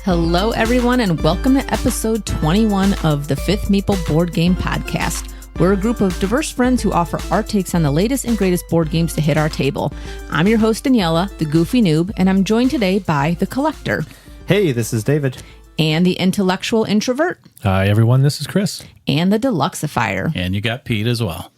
Hello, everyone, and welcome to episode 21 of the Fifth Meeple Board Game Podcast. We're a group of diverse friends who offer our takes on the latest and greatest board games to hit our table. I'm your host, Daniela, the goofy noob, and I'm joined today by the collector. Hey, this is David. And the intellectual introvert. Hi, everyone. This is Chris. And the deluxeifier. And you got Pete as well.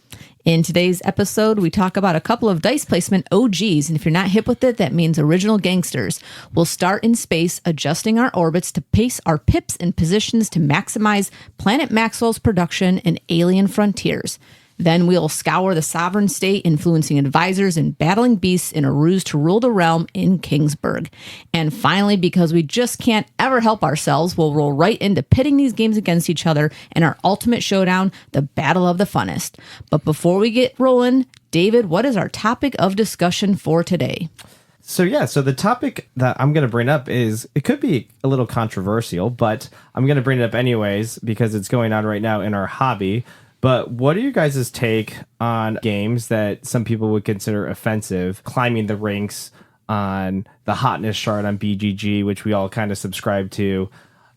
In today's episode, we talk about a couple of dice placement OGs, and if you're not hip with it, that means original gangsters. We'll start in space, adjusting our orbits to pace our pips and positions to maximize Planet Maxwell's production in Alien Frontiers. Then we'll scour the sovereign state, influencing advisors and battling beasts in a ruse to rule the realm in Kingsburg. And finally, because we just can't ever help ourselves, we'll roll right into pitting these games against each other in our ultimate showdown, the Battle of the Funnest. But before we get rolling, David, what is our topic of discussion for today? So the topic that I'm going to bring up is, it could be a little controversial, but I'm going to bring it up anyways because it's going on right now in our hobby. But what are you guys' take on games that some people would consider offensive, climbing the ranks on the hotness chart on BGG, which we all kind of subscribe to?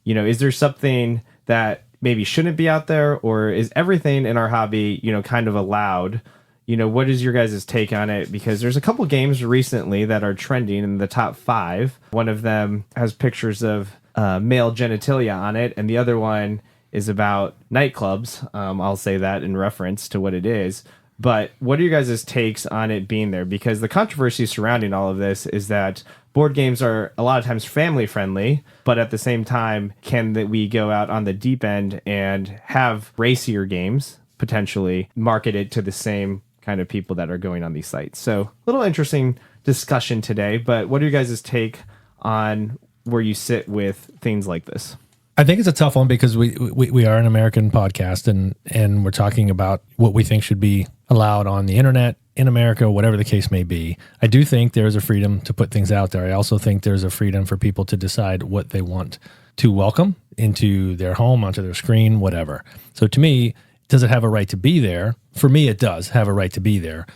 You know, is there something that maybe shouldn't be out there, or is everything in our hobby, kind of allowed? What is your guys' take on it? Because there's a couple games recently that are trending in the top 5. One of them has pictures of male genitalia on it, and the other one is about nightclubs. I'll say that in reference to what it is. But what are you guys' takes on it being there? Because the controversy surrounding all of this is that board games are a lot of times family friendly, but at the same time, can that we go out on the deep end and have racier games potentially marketed to the same kind of people that are going on these sites? So a little interesting discussion today, but what are you guys' take on where you sit with things like this? I think it's a tough one because we are an American podcast and we're talking about what we think should be allowed on the internet in America, whatever the case may be. I do think there is a freedom to put things out there. I also think there's a freedom for people to decide what they want to welcome into their home, onto their screen, whatever. So to me, does it have a right to be there? For me, it does have a right to be there,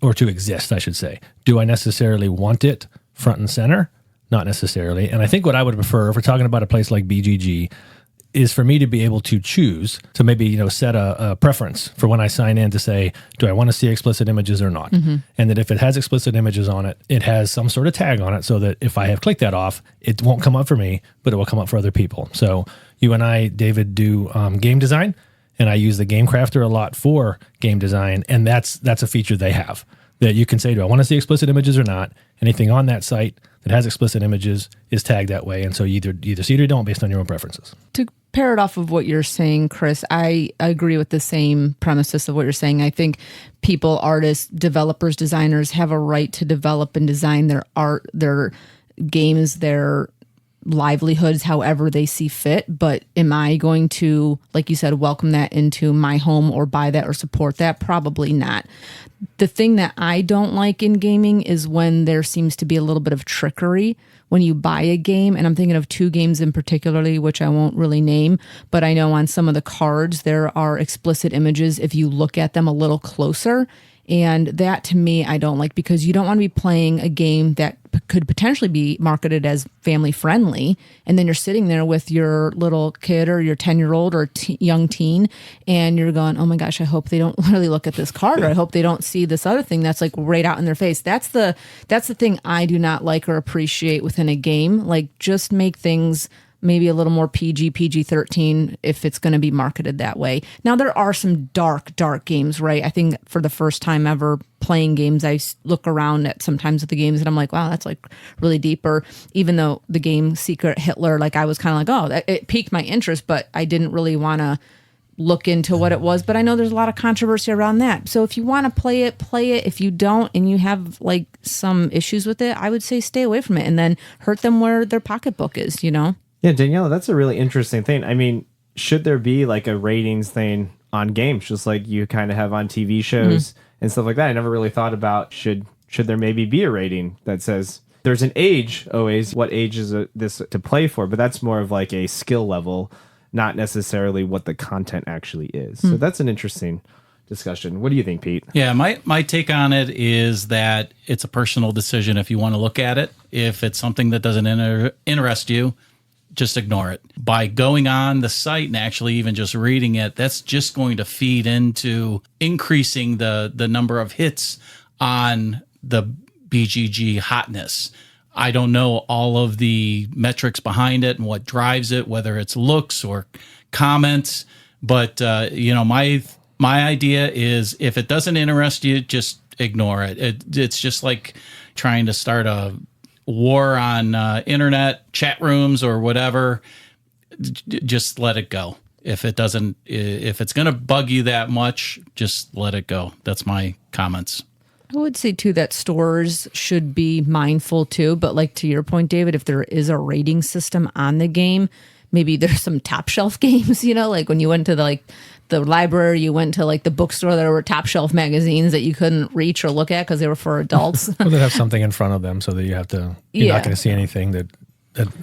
or to exist, I should say. Do I necessarily want it front and center? Not necessarily. And I think what I would prefer, if we're talking about a place like BGG, is for me to be able to choose to maybe, set a preference for when I sign in to say, do I want to see explicit images or not? Mm-hmm. And that if it has explicit images on it, it has some sort of tag on it so that if I have clicked that off, it won't come up for me, but it will come up for other people. So you and I, David, do game design, and I use the Game Crafter a lot for game design, and that's a feature they have that you can say, do I want to see explicit images or not? Anything on that site that has explicit images is tagged that way. And so you either see it or don't based on your own preferences. To pair it off of what you're saying, Chris, I agree with the same premises of what you're saying. I think people, artists, developers, designers have a right to develop and design their art, their games, their livelihoods however they see fit. But am I going to, like you said, welcome that into my home or buy that or support that? Probably not. The thing that I don't like in gaming is when there seems to be a little bit of trickery when you buy a game. And I'm thinking of 2 games in particularly, which I won't really name, but I know on some of the cards there are explicit images if you look at them a little closer. And that, to me, I don't like, because you don't want to be playing a game that could potentially be marketed as family friendly. And then you're sitting there with your little kid or your 10-year-old or young teen, and you're going, oh my gosh, I hope they don't really look at this card, or I hope they don't see this other thing that's like right out in their face. That's the thing I do not like or appreciate within a game. Like, just make things maybe a little more PG-13 if it's going to be marketed that way. Now, there are some dark games, right? I think for the first time ever playing games, I look around at sometimes of the games and I'm like, wow, that's like really deep. Or even though the game Secret Hitler, like I was kind of like, oh, it piqued my interest, but I didn't really want to look into what it was. But I know there's a lot of controversy around that. So if you want to play it, play it. If you don't and you have like some issues with it, I would say stay away from it and then hurt them where their pocketbook is, Yeah, Daniela, that's a really interesting thing. I mean, should there be like a ratings thing on games, just like you kind of have on TV shows and stuff like that? I never really thought about should there maybe be a rating that says there's an age always, what age is this to play for, but that's more of like a skill level, not necessarily what the content actually is. So that's an interesting discussion. What do you think, Pete? Yeah, my take on it is that it's a personal decision if you want to look at it. If it's something that doesn't interest you, just ignore it. By going on the site and actually even just reading it, that's just going to feed into increasing the number of hits on the BGG hotness. I don't know all of the metrics behind it and what drives it, whether it's looks or comments, but my idea is if it doesn't interest you, just ignore it. It's just like trying to start a war on internet chat rooms or whatever. Just let it go. If it's going to bug you that much, just let it go. That's my comments. I would say too that stores should be mindful too, but like to your point, David, if there is a rating system on the game, maybe there's some top shelf games, like when you went to the library, you went to like the bookstore, there were top shelf magazines that you couldn't reach or look at because they were for adults. Well, they have something in front of them so that you're not going to see anything that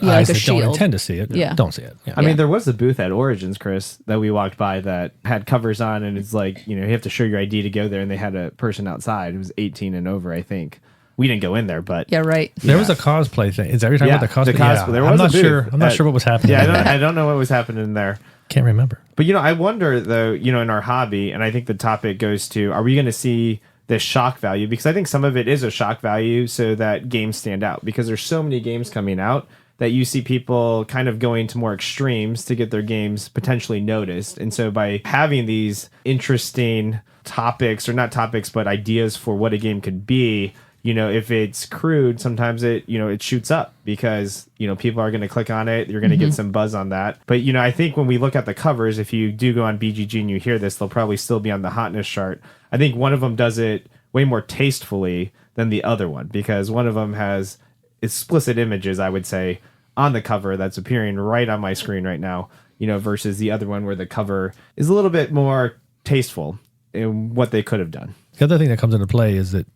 eyes that don't intend to see it don't see it. Yeah. I mean, there was a booth at Origins, Chris, that we walked by that had covers on, and it's like, you have to show your ID to go there, and they had a person outside. It was 18 and over, I think. We didn't go in there, but yeah, right. There was a cosplay thing. Is that what you're talking about? The cosplay? There was I'm not a booth sure. I'm not sure what was happening. Yeah, I don't know what was happening there. Can't remember. But I wonder though, in our hobby, and I think the topic goes to: are we going to see this shock value? Because I think some of it is a shock value, so that games stand out. Because there's so many games coming out that you see people kind of going to more extremes to get their games potentially noticed. And so by having these interesting topics, or not topics, but ideas for what a game could be, if it's crude, sometimes it shoots up because, people are going to click on it. You're going to get some buzz on that. But, I think when we look at the covers, if you do go on BGG and you hear this, they'll probably still be on the hotness chart. I think one of them does it way more tastefully than the other one, because one of them has explicit images, I would say, on the cover that's appearing right on my screen right now, versus the other one where the cover is a little bit more tasteful in what they could have done. The other thing that comes into play is that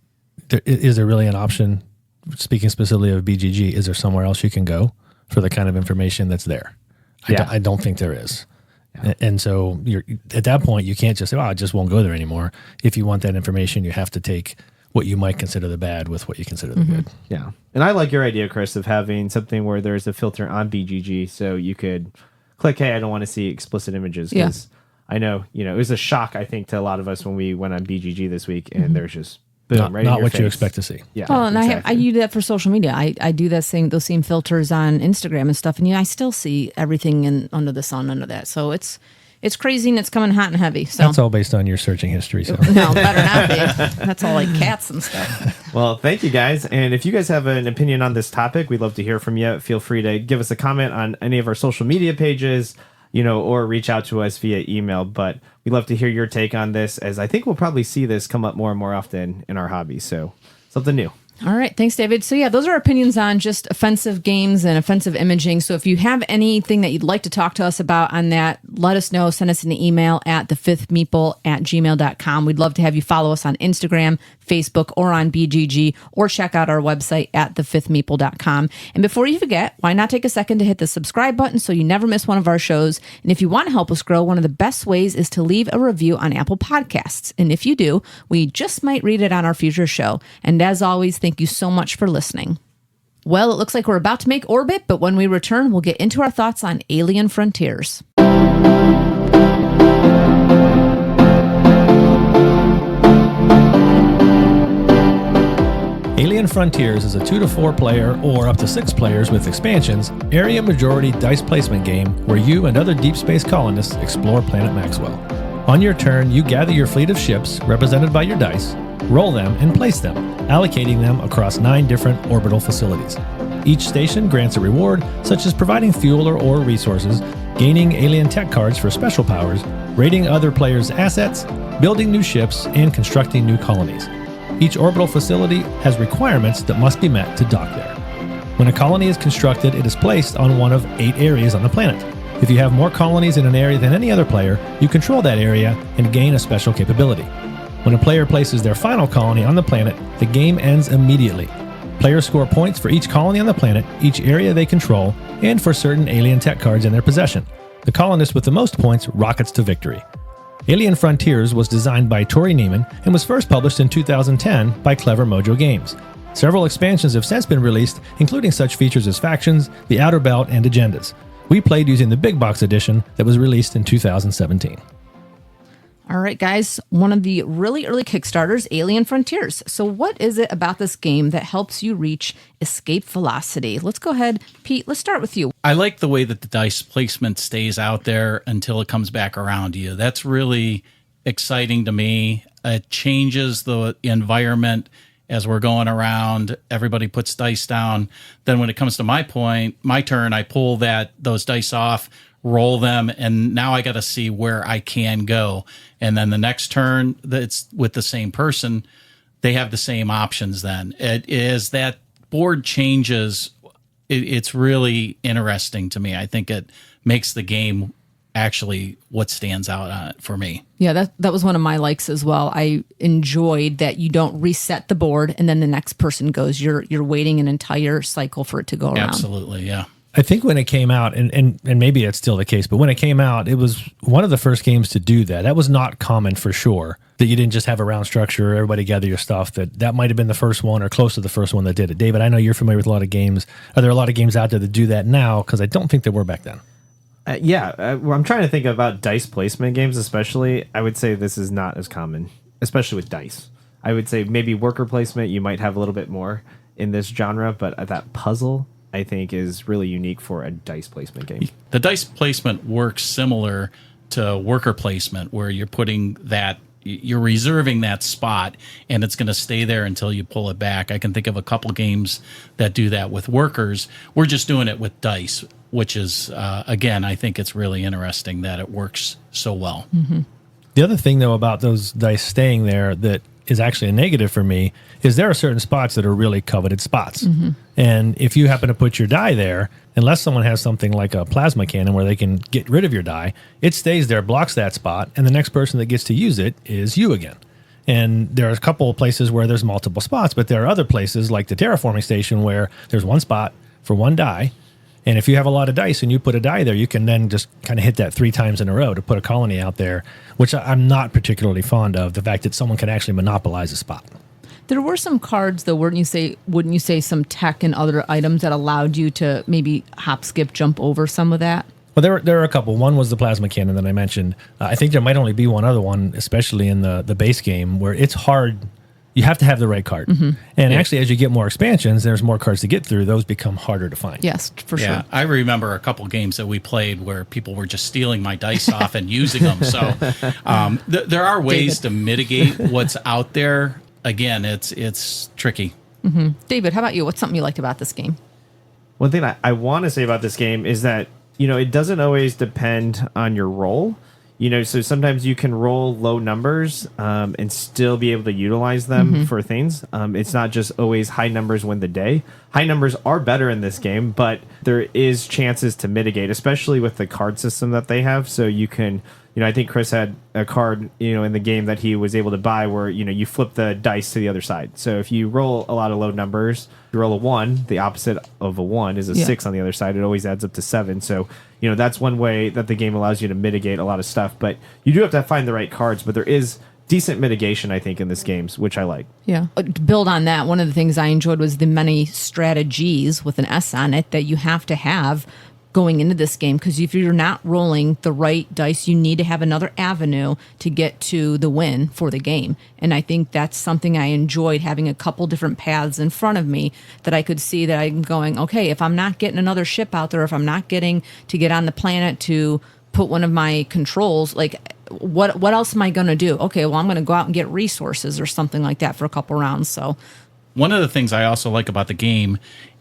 is there really an option, speaking specifically of BGG, is there somewhere else you can go for the kind of information that's there? I don't think there is. Yeah. And so you're at that point, you can't just say, I just won't go there anymore. If you want that information, you have to take what you might consider the bad with what you consider the good. Yeah. And I like your idea, Chris, of having something where there's a filter on BGG so you could click, hey, I don't want to see explicit images. Because I know, it was a shock, I think, to a lot of us when we went on BGG this week, and there's just boom, right in not your what face. you expect to see. Yeah. Well, and exactly. I do that for social media. I do those same filters on Instagram and stuff, and I still see everything under the sun under that. So it's crazy, and it's coming hot and heavy. So that's all based on your searching history. So. No, better not be. That's all like cats and stuff. Well, thank you guys. And if you guys have an opinion on this topic, we'd love to hear from you. Feel free to give us a comment on any of our social media pages, or reach out to us via email. But we'd love to hear your take on this, as I think we'll probably see this come up more and more often in our hobby. So something new. All right. Thanks, David. So, those are opinions on just offensive games and offensive imaging. So if you have anything that you'd like to talk to us about on that, let us know. Send us an email at thefifthmeeple@gmail.com. We'd love to have you follow us on Instagram, Facebook, or on BGG, or check out our website at thefifthmeeple.com. And before you forget, why not take a second to hit the subscribe button so you never miss one of our shows? And if you want to help us grow, one of the best ways is to leave a review on Apple Podcasts. And if you do, we just might read it on our future show. And as always, thank you so much for listening. Well, it looks like we're about to make orbit, but when we return, we'll get into our thoughts on Alien Frontiers. Alien Frontiers is a 2 to 4 player or up to 6 players with expansions, area majority dice placement game where you and other deep space colonists explore planet Maxwell. On your turn, you gather your fleet of ships represented by your dice, roll them, and place them, allocating them across 9 different orbital facilities. Each station grants a reward, such as providing fuel or resources, gaining alien tech cards for special powers, raiding other players' assets, building new ships, and constructing new colonies. Each orbital facility has requirements that must be met to dock there. When a colony is constructed, it is placed on one of 8 areas on the planet. If you have more colonies in an area than any other player, you control that area and gain a special capability. When a player places their final colony on the planet, the game ends immediately. Players score points for each colony on the planet, each area they control, and for certain alien tech cards in their possession. The colonist with the most points rockets to victory. Alien Frontiers was designed by Tori Neiman and was first published in 2010 by Clever Mojo Games. Several expansions have since been released, including such features as factions, the Outer Belt, and agendas. We played using the Big Box edition that was released in 2017. All right, guys, one of the really early Kickstarters, Alien Frontiers. So what is it about this game that helps you reach escape velocity? Let's go ahead. Pete, let's start with you. I like the way that the dice placement stays out there until it comes back around to you. That's really exciting to me. It changes the environment as we're going around. Everybody puts dice down. Then when it comes to my turn, I pull those dice off, roll them, and now I got to see where I can go. And then the next turn, that's with the same person, they have the same options then. As that board changes, it's really interesting to me. I think it makes the game actually what stands out on it for me. Yeah, that was one of my likes as well. I enjoyed that you don't reset the board and then the next person goes. You're waiting an entire cycle for it to go around. Absolutely, yeah. I think when it came out, and maybe it's still the case, but when it came out, it was one of the first games to do that. That was not common for sure, that you didn't just have a round structure, everybody gather your stuff. That might have been the first one or close to the first one that did it. David, I know you're familiar with a lot of games. Are there a lot of games out there that do that now? Because I don't think there were back then. I'm trying to think about dice placement games especially. I would say this is not as common, especially with dice. I would say maybe worker placement, you might have a little bit more in this genre, but that puzzle, I think, is really unique for a dice placement game. The dice placement works similar to worker placement, where you're reserving that spot and it's going to stay there until you pull it back. I can think of a couple games that do that with workers. We're just doing it with dice, which is, again, I think it's really interesting that it works so well. Mm-hmm. The other thing, though, about those dice staying there that is actually a negative for me is there are certain spots that are really coveted spots. Mm-hmm. And if you happen to put your die there, unless someone has something like a plasma cannon where they can get rid of your die, it stays there, blocks that spot, and the next person that gets to use it is you again. And there are a couple of places where there's multiple spots, but there are other places like the terraforming station where there's one spot for one die. And if you have a lot of dice and you put a die there, you can then just kind of hit that 3 times in a row to put a colony out there, which I'm not particularly fond of, the fact that someone can actually monopolize a spot. There were some cards, though, wouldn't you say some tech and other items that allowed you to maybe hop, skip, jump over some of that? Well, there are a couple. One was the plasma cannon that I mentioned. I think there might only be one other one, especially in the base game, where it's hard. You have to have the right card. Mm-hmm. And actually, as you get more expansions, there's more cards to get through. Those become harder to find. Yes, for sure. I remember a couple games that we played where people were just stealing my dice off and using them. So there are ways to mitigate what's out there. Again, it's tricky. Mm-hmm. David, how about you? What's something you liked about this game? One thing I want to say about this game is that, it doesn't always depend on your roll. So sometimes you can roll low numbers and still be able to utilize them for things. It's not just always high numbers win the day. High numbers are better in this game, but there is chances to mitigate, especially with the card system that they have. So you can, I think Chris had a card, in the game that he was able to buy where, you flip the dice to the other side. So if you roll a lot of low numbers, you roll a 1, the opposite of a 1 is a 6 on the other side. It always adds up to 7. So, that's one way that the game allows you to mitigate a lot of stuff. But you do have to find the right cards. But there is decent mitigation, I think, in this game, which I like. Yeah. To build on that, one of the things I enjoyed was the many strategies with an S on it that you have to have going into this game, because if you're not rolling the right dice, you need to have another avenue to get to the win for the game. And I think that's something I enjoyed, having a couple different paths in front of me that I could see that I'm going, okay, if I'm not getting another ship out there, if I'm not getting to get on the planet to put one of my controls, like what else am I going to do? Okay, well, I'm going to go out and get resources or something like that for a couple rounds. So one of the things I also like about the game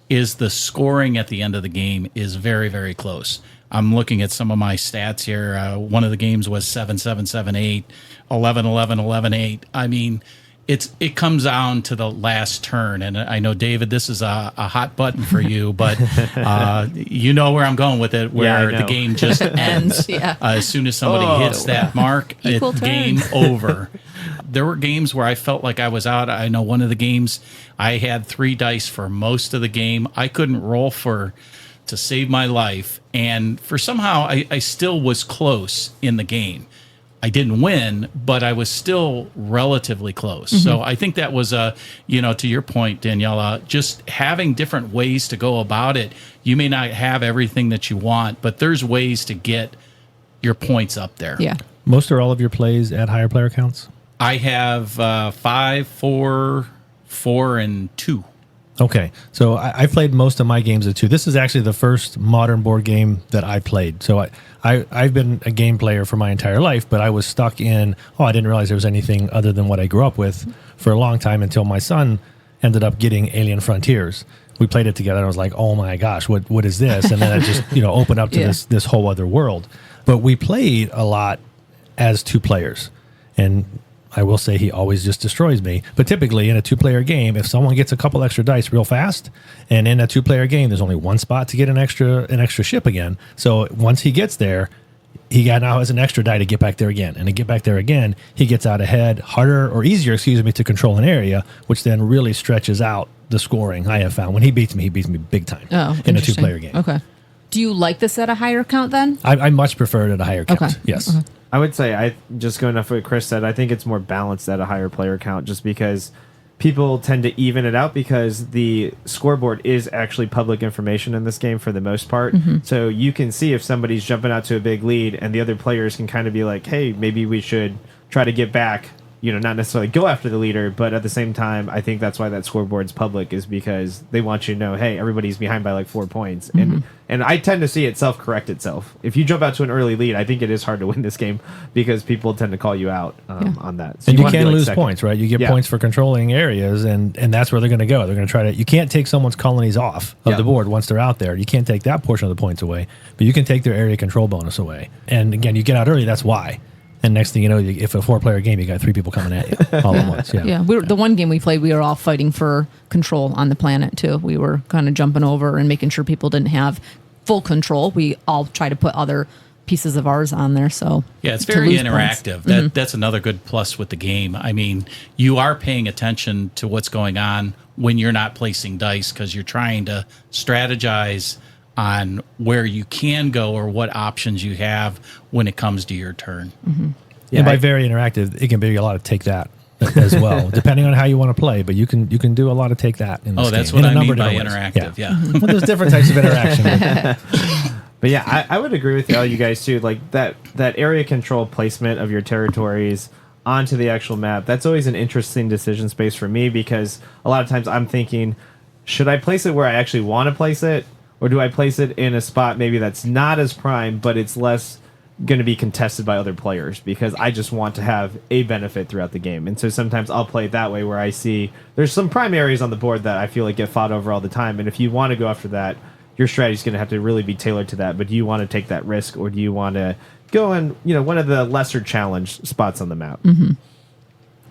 is the scoring at the end of the game is very, very close. I'm looking at some of my stats here. One of the games was 7-7-7-8, 11-11-11-8. I mean, it comes down to the last turn. And I know, David, this is a hot button for you, but you know where I'm going with it, where the game just ends. As soon as somebody hits that mark, it's game over. There were games where I felt like I was out. I know one of the games, I had 3 dice for most of the game. I couldn't roll to save my life. And for somehow, I still was close in the game. I didn't win, but I was still relatively close. So I think that was to your point, Daniela, just having different ways to go about it. You may not have everything that you want, but there's ways to get your points up there. Yeah. Most or all of your plays at higher player counts? I have 5, 4, 4, and 2. Okay, so I played most of my games at 2. This is actually the first modern board game that I played. So I've been a game player for my entire life, but I was stuck in, I didn't realize there was anything other than what I grew up with for a long time until my son ended up getting Alien Frontiers. We played it together, and I was like, oh my gosh, what is this? And then it just opened up to this whole other world. But we played a lot as 2 players, and I will say he always just destroys me. But typically in a 2-player game, if someone gets a couple extra dice real fast, and in a 2-player game, there's only one spot to get an extra ship again. So once he gets there, he now has an extra die to get back there again. And to get back there again, he gets out ahead, harder or easier, to control an area, which then really stretches out the scoring. I have found when he beats me big time in a 2-player game. Okay. Do you like this at a higher count then? I much prefer it at a higher count. Okay. Yes. Okay. I would say, just going off what Chris said, I think it's more balanced at a higher player count just because people tend to even it out because the scoreboard is actually public information in this game for the most part. So you can see if somebody's jumping out to a big lead and the other players can kind of be like, hey, maybe we should try to get back, not necessarily go after the leader, but at the same time, I think that's why that scoreboard's public is because they want you to know, hey, everybody's behind by like 4 points. And I tend to see it self-correct itself. If you jump out to an early lead, I think it is hard to win this game because people tend to call you out on that. So And you want to can be, like, lose second. points, right? You get points for controlling areas, and that's where they're going to go. They're going to try to. You can't take someone's colonies off of the board once they're out there. You can't take that portion of the points away, but you can take their area control bonus away. And again, you get out early. That's why. And next thing you know, if a 4-player game, you got 3 people coming at you all at once. Yeah. Yeah. The one game we played, we were all fighting for control on the planet too. We were kind of jumping over and making sure people didn't have full control. We all try to put other pieces of ours on there. So yeah, it's very interactive. That's another good plus with the game. I mean, you are paying attention to what's going on when you're not placing dice because you're trying to strategize on where you can go or what options you have when it comes to your turn. And by very interactive, it can be a lot of take that as well, depending on how you want to play. But you can do a lot of take that in this that's game. what I mean by interactive. Yeah. Well, there's different types of interaction. But yeah, I would agree with all you guys too. Like that area control placement of your territories onto the actual map, that's always an interesting decision space for me because a lot of times I'm thinking, should I place it where I actually want to place it? Or do I place it in a spot maybe that's not as prime, but it's less going to be contested by other players because I just want to have a benefit throughout the game. And so sometimes I'll play it that way where I see there's some prime areas on the board that I feel like get fought over all the time. And if you want to go after that, your strategy is going to have to really be tailored to that. But do you want to take that risk or do you want to go in, one of the lesser challenged spots on the map?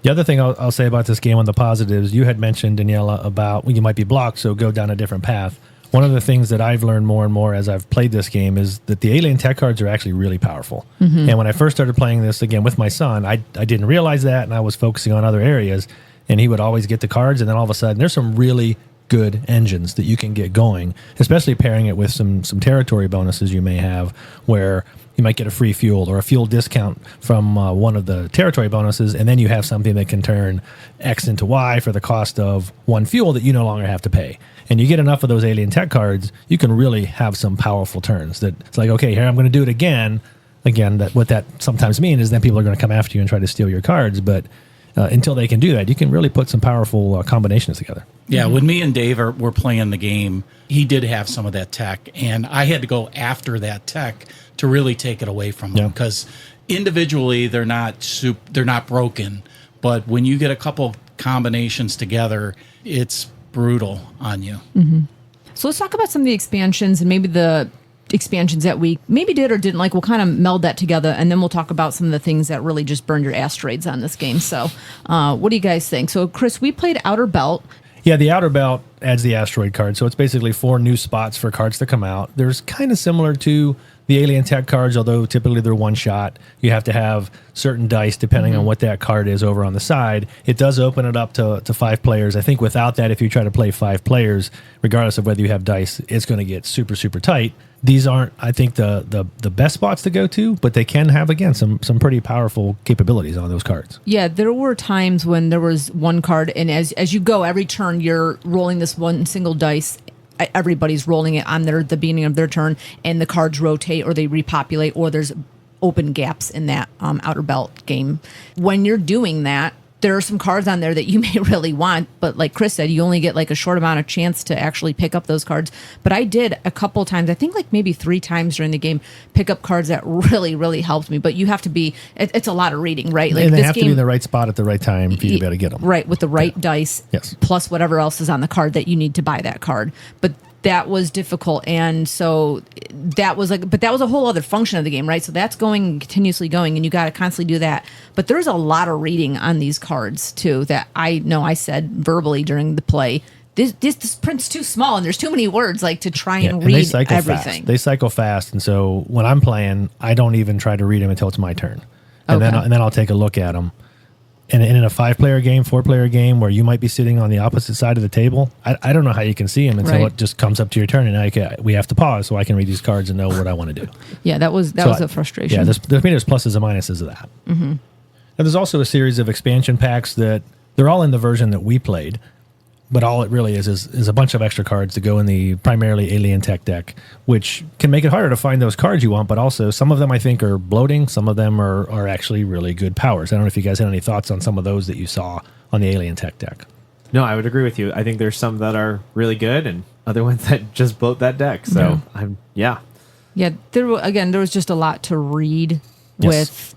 The other thing I'll say about this game on the positives, you had mentioned, Daniela, about you might be blocked, so go down a different path. One of the things that I've learned more and more as I've played this game is that the alien tech cards are actually really powerful. And when I first started playing this again with my son, I didn't realize that, and I was focusing on other areas, and he would always get the cards, and then all of a sudden there's some really good engines that you can get going, especially pairing it with some territory bonuses you may have where you might get a free fuel or a fuel discount from one of the territory bonuses, and then you have something that can turn X into Y for the cost of one fuel that you no longer have to pay. And you get enough of those alien tech cards, you can really have some powerful turns that it's like, okay, here I'm going to do it again. Again, what that sometimes means is then people are going to come after you and try to steal your cards, but until they can do that, you can really put some powerful combinations together. Yeah, when me and Dave were playing the game, he did have some of that tech, and I had to go after that tech to really take it away from him because individually they're not broken, but when you get a couple combinations together, it's brutal on you. So let's talk about some of the expansions and maybe the expansions that we maybe did or didn't like. We'll kind of meld that together, and then we'll talk about some of the things that really just burned your asteroids on this game. So what do you guys think? So Chris, we played Outer Belt. Yeah, the Outer Belt adds the asteroid card, so it's basically 4 new spots for cards to come out. There's kind of similar to the alien tech cards, although typically they're one shot, you have to have certain dice depending on what that card is over on the side. It does open it up to 5 players. I think without that, if you try to play 5 players, regardless of whether you have dice, it's going to get super, super tight. These aren't, I think, the best spots to go to, but they can have, again, some pretty powerful capabilities on those cards. Yeah, there were times when there was one card, and as you go, every turn you're rolling this one single dice. Everybody's rolling it on the beginning of their turn, and the cards rotate or they repopulate, or there's open gaps in that outer belt game. When you're doing that, there are some cards on there that you may really want, but like Chris said, you only get like a short amount of chance to actually pick up those cards. But I did a couple times, I think like maybe 3 times during the game, pick up cards that really, really helped me. But you have to be, it's a lot of reading, right? Like and they this have to be in the right spot at the right time for you to be able to get them. Right, with the right dice, Yes. plus whatever else is on the card that you need to buy that card. But that was difficult, and so that was but that was a whole other function of the game, right? So that's continuously going, and you got to constantly do that. But there's a lot of reading on these cards too that I know I said verbally during the play. This print's too small, and there's too many words like to try and read they cycle everything. Fast. They cycle fast, and so when I'm playing, I don't even try to read them until it's my turn, and then I'll take a look at them. And in a 5-player game, 4-player game, where you might be sitting on the opposite side of the table, I don't know how you can see them until it just comes up to your turn, and we have to pause so I can read these cards and know what I want to do. Yeah, that was a frustration. Yeah, there's pluses and minuses of that. Mm-hmm. And there's also a series of expansion packs that they're all in the version that we played, but all it really is a bunch of extra cards to go in the primarily alien tech deck, which can make it harder to find those cards you want, but also some of them I think are bloating. Some of them are actually really good powers. I don't know if you guys had any thoughts on some of those that you saw on the alien tech deck. No, I would agree with you. I think there's some that are really good and other ones that just bloat that deck. So, Yeah, there was just a lot to read with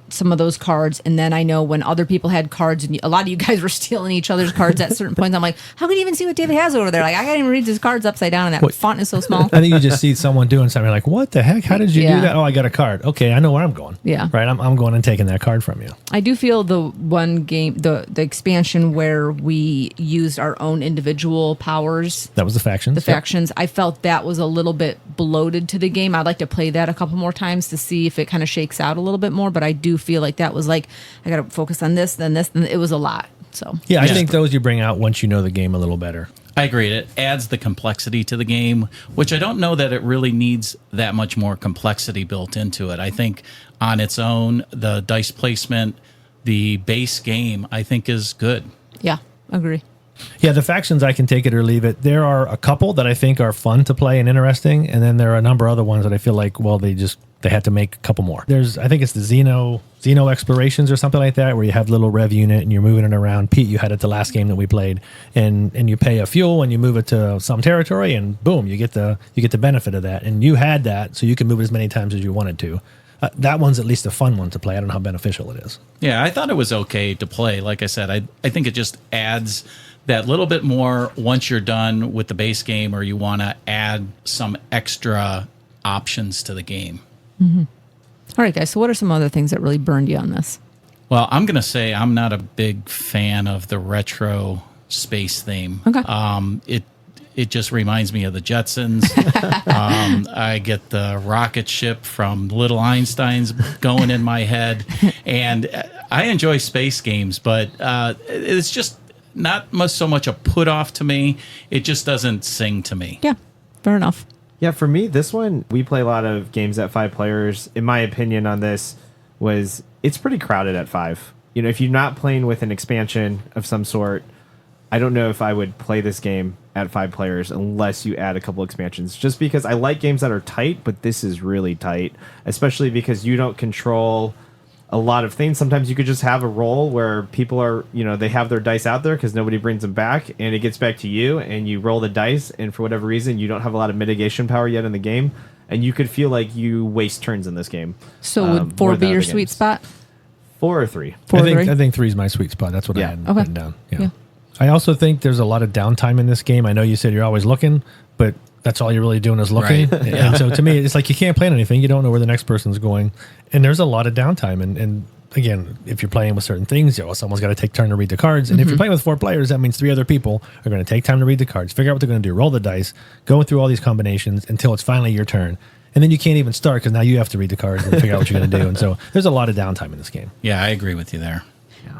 some of those cards. And then I know when other people had cards, and a lot of you guys were stealing each other's cards at certain points, I'm like, how can you even see what David has over there? Like, I can't even read his cards upside down, and that font is so small. I think you just see someone doing something like, what the heck? How did you do that? Oh, I got a card. Okay, I know where I'm going. Yeah. Right, I'm going and taking that card from you. I do feel the one game, the expansion where we used our own individual powers. That was the factions. The factions. I felt that was a little bit bloated to the game. I'd like to play that a couple more times to see if it kind of shakes out a little bit more, but I do feel like that was like, I got to focus on this, then this, and it was a lot. So I think those you bring out once you know the game a little better. I agree. It adds the complexity to the game, which I don't know that it really needs that much more complexity built into it. I think on its own, the dice placement, the base game, I think is good. Yeah, agree. Yeah, the factions, I can take it or leave it. There are a couple that I think are fun to play and interesting, and then there are a number of other ones that I feel like, well, they had to make a couple more. I think it's the Xeno Explorations or something like that, where you have a little rev unit and you're moving it around. Pete, you had it the last game that we played, and you pay a fuel and you move it to some territory, and boom, you get the benefit of that. And you had that, so you can move it as many times as you wanted to. That one's at least a fun one to play. I don't know how beneficial it is. Yeah, I thought it was okay to play. Like I said, I think it just adds that little bit more once you're done with the base game, or you want to add some extra options to the game. Mm-hmm. All right, guys. So what are some other things that really burned you on this? Well, I'm going to say I'm not a big fan of the retro space theme. Okay. It just reminds me of the Jetsons. I get the rocket ship from Little Einsteins going in my head. And I enjoy space games, but it's just not so much a put off to me. It just doesn't sing to me. Yeah, fair enough. Yeah, for me, this one, we play a lot of games at 5 players. In my opinion on this was, it's pretty crowded at 5. You know, if you're not playing with an expansion of some sort, I don't know if I would play this game at 5 players unless you add a couple expansions. Just because I like games that are tight, but this is really tight, especially because you don't control a lot of things. Sometimes you could just have a roll where people are, they have their dice out there because nobody brings them back, and it gets back to you, and you roll the dice, and for whatever reason, you don't have a lot of mitigation power yet in the game, and you could feel like you waste turns in this game. So would 4 be your sweet spot? 4 or 3? 4 or 3? I think 3 is my sweet spot. That's what I had written down. Yeah. I also think there's a lot of downtime in this game. I know you said you're always looking, but that's all you're really doing is looking. Right. And so to me, it's like you can't plan anything. You don't know where the next person's going. And there's a lot of downtime. And again, if you're playing with certain things, someone's got to take turn to read the cards. And if you're playing with 4 players, that means 3 other people are going to take time to read the cards, figure out what they're going to do, roll the dice, go through all these combinations until it's finally your turn. And then you can't even start because now you have to read the cards and figure out what you're going to do. And so there's a lot of downtime in this game. Yeah, I agree with you there.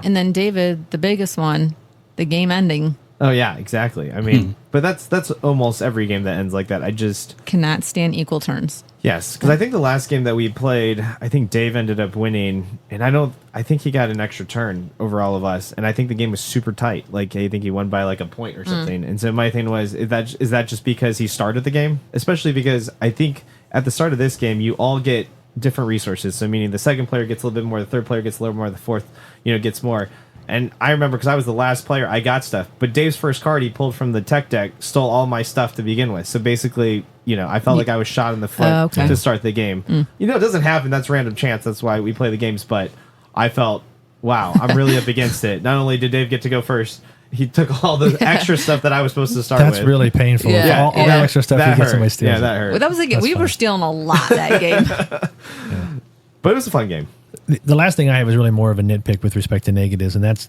And then David, the biggest one, the game ending. Oh yeah, exactly. I mean, but that's almost every game that ends like that. I just cannot stand equal turns. Yes, because I think the last game that we played, I think Dave ended up winning, and I think he got an extra turn over all of us, and I think the game was super tight. Like I think he won by like a point or something. And so my thing was, is that just because he started the game? Especially because I think at the start of this game, you all get different resources. So meaning the second player gets a little bit more, the third player gets a little more, the fourth, gets more. And I remember because I was the last player, I got stuff. But Dave's first card he pulled from the tech deck stole all my stuff to begin with. So basically, I felt like I was shot in the foot to start the game. It doesn't happen. That's random chance. That's why we play the games. But I felt, wow, I'm really up against it. Not only did Dave get to go first, he took all the extra stuff that I was supposed to start with. That's really painful. Yeah. All that extra stuff you get somebody steals. Yeah, that hurt. Well, that was a game. We were stealing a lot that game. But it was a fun game. The last thing I have is really more of a nitpick with respect to negatives, and that's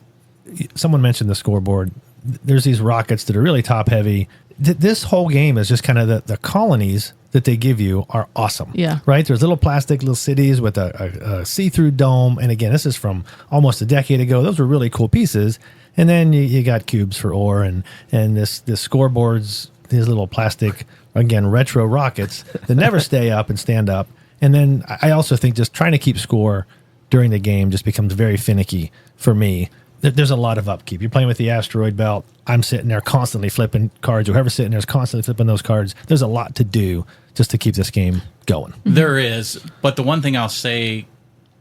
someone mentioned the scoreboard. There's these rockets that are really top heavy. This whole game is just kind of the colonies that they give you are awesome. Yeah. Right? There's little plastic little cities with a see-through dome. And again, this is from almost a decade ago. Those were really cool pieces. And then you got cubes for ore and this scoreboards, these little plastic, again, retro rockets that never stay up and stand up. And then I also think just trying to keep score during the game just becomes very finicky for me. There's a lot of upkeep. You're playing with the asteroid belt. I'm sitting there constantly flipping cards. Whoever's sitting there is constantly flipping those cards. There's a lot to do just to keep this game going. There is. But the one thing I'll say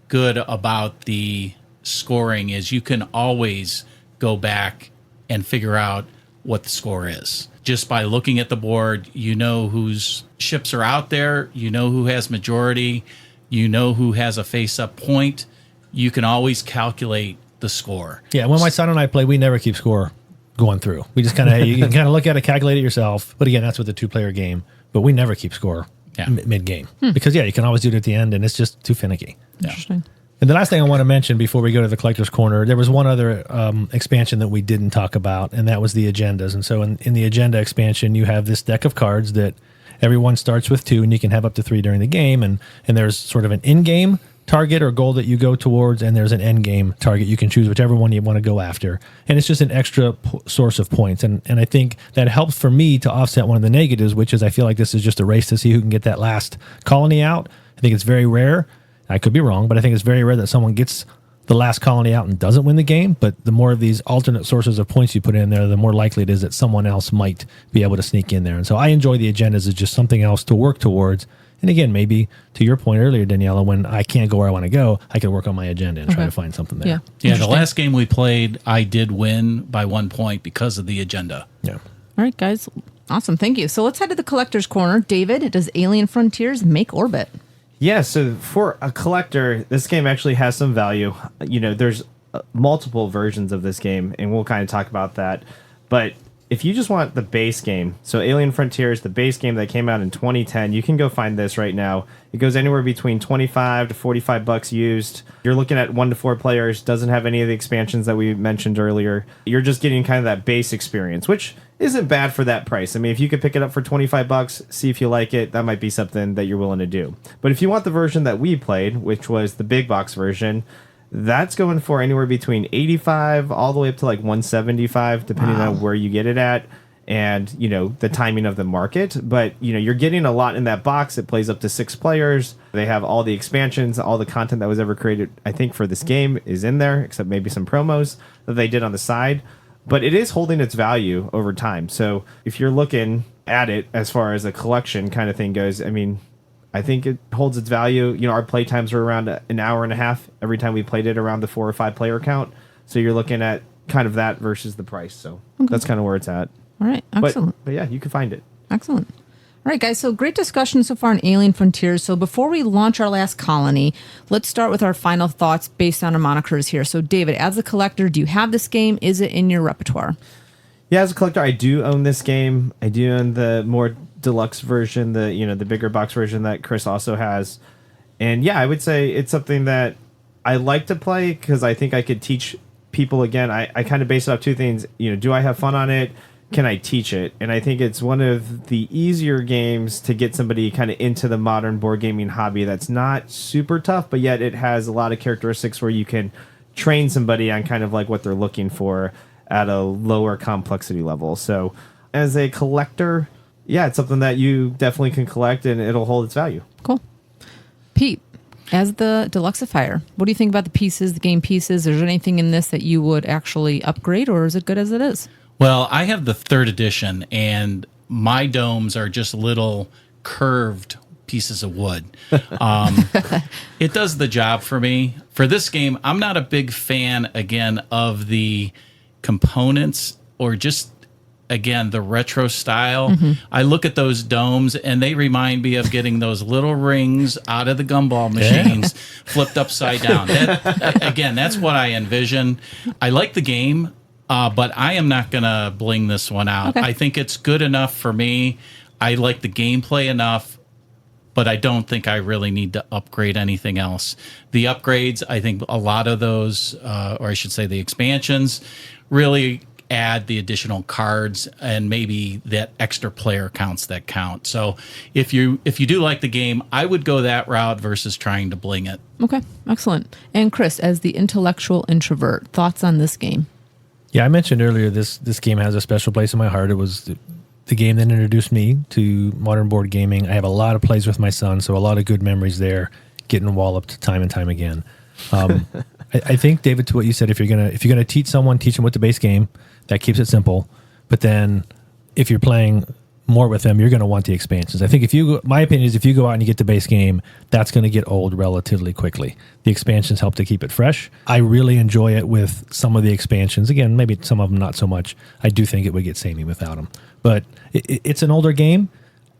good about the scoring is you can always go back and figure out what the score is. Just by looking at the board, you know whose ships are out there. You know who has majority. You know who has a face-up point. You can always calculate the score. Yeah, when my son and I play, we never keep score going through. We just kind of, you can kind of look at it, calculate it yourself. But again, that's with a two-player game. But we never keep score mid-game. Because, you can always do it at the end, and it's just too finicky. Interesting. And the last thing I want to mention before we go to the Collector's Corner, there was one other expansion that we didn't talk about, and that was the agendas. And so in the agenda expansion, you have this deck of cards that everyone starts with 2, and you can have up to 3 during the game. And there's sort of an in-game target or goal that you go towards, and there's an end game target. You can choose whichever one you want to go after, and it's just an extra source of points. And I think that helps for me to offset one of the negatives, which is I feel like this is just a race to see who can get that last colony out. I think it's very rare. I could be wrong, but I think it's very rare that someone gets the last colony out and doesn't win the game. But the more of these alternate sources of points you put in there, the more likely it is that someone else might be able to sneak in there. And so I enjoy the agendas as just something else to work towards. And again, maybe to your point earlier, Daniela, when I can't go where I want to go, I can work on my agenda and try to find something there. Yeah, the last game we played, I did win by 1 point because of the agenda. Yeah. All right, guys. Awesome. Thank you. So let's head to the Collector's Corner. David, does Alien Frontiers make Orbit? Yeah, so for a collector, this game actually has some value. There's multiple versions of this game, and we'll kind of talk about that. But if you just want the base game, so Alien Frontiers, the base game that came out in 2010, you can go find this right now. It goes anywhere between $25 to $45 used. You're looking at 1 to 4 players, doesn't have any of the expansions that we mentioned earlier. You're just getting kind of that base experience, which isn't bad for that price. I mean, if you could pick it up for $25, see if you like it, that might be something that you're willing to do. But if you want the version that we played, which was the big box version, that's going for anywhere between $85 all the way up to like $175, depending on where you get it at and, the timing of the market. But, you're getting a lot in that box. It plays up to 6 players. They have all the expansions, all the content that was ever created, I think, for this game is in there, except maybe some promos that they did on the side. But it is holding its value over time. So if you're looking at it as far as a collection kind of thing goes, I mean, I think it holds its value. Our play times were around an hour and a half every time we played it, around the 4 or 5 player count. So you're looking at kind of that versus the price. So that's kind of where it's at. All right. Excellent. But yeah, you can find it. Excellent. All right, guys. So great discussion so far on Alien Frontiers. So before we launch our last colony, let's start with our final thoughts based on our monikers here. So David, as a collector, do you have this game? Is it in your repertoire? Yeah, as a collector, I do own this game. I do own the more deluxe version, the bigger box version that Chris also has. And yeah, I would say it's something that I like to play because I think I could teach people. Again, I kind of base it off 2 things. Do I have fun on it? can I teach it? And I think it's one of the easier games to get somebody kind of into the modern board gaming hobby that's not super tough, but yet it has a lot of characteristics where you can train somebody on kind of like what they're looking for at a lower complexity level. So as a collector, yeah, it's something that you definitely can collect and it'll hold its value. Cool. Pete, as the Deluxeifier, what do you think about the pieces, the game pieces? Is there anything in this that you would actually upgrade, or is it good as it is? Well, I have the 3rd edition, and my domes are just little curved pieces of wood. It does the job for me. For this game, I'm not a big fan, again, of the components or just, again, the retro style. I look at those domes, and they remind me of getting those little rings out of the gumball machines flipped upside down. Again, that's what I envision. I like the game. But I am not going to bling this one out. Okay. I think it's good enough for me. I like the gameplay enough, but I don't think I really need to upgrade anything else. The upgrades, I think a lot of those, or I should say the expansions, really add the additional cards and maybe that extra player counts that count. So if you do like the game, I would go that route versus trying to bling it. Okay, excellent. And Chris, as the intellectual introvert, thoughts on this game? Yeah, I mentioned earlier this game has a special place in my heart. It was the game that introduced me to modern board gaming. I have a lot of plays with my son, so a lot of good memories there, getting walloped time and time again. I think, David, to what you said, if you're gonna teach someone, teach them with the base game. That keeps it simple. But then, if you're playing more with them, you're going to want the expansions. I think my opinion is if you go out and you get the base game, that's going to get old relatively quickly. The expansions help to keep it fresh. I really enjoy it with some of the expansions. Again, maybe some of them not so much. I do think it would get samey without them. But it's an older game.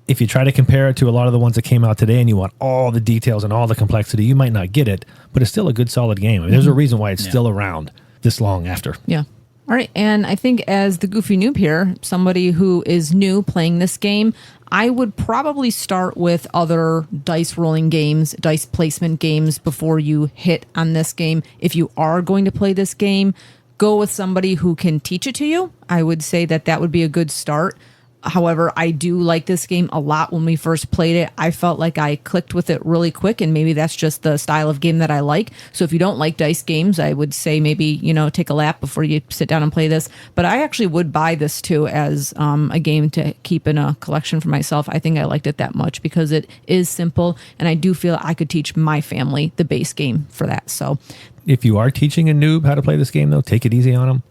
If you try to compare it to a lot of the ones that came out today and you want all the details and all the complexity, you might not get it, but it's still a good, solid game. I mean, there's a reason why it's still around this long after. Yeah. All right. And I think as the goofy noob here, somebody who is new playing this game, I would probably start with other dice rolling games, dice placement games before you hit on this game. If you are going to play this game, go with somebody who can teach it to you. I would say that would be a good start. However, I do like this game a lot. When we first played it, I felt like I clicked with it really quick, and maybe that's just the style of game that I like. So if you don't like dice games, I would say maybe, take a lap before you sit down and play this. But I actually would buy this too as a game to keep in a collection for myself. I think I liked it that much because it is simple, and I do feel I could teach my family the base game for that. So if you are teaching a noob how to play this game, though, take it easy on them.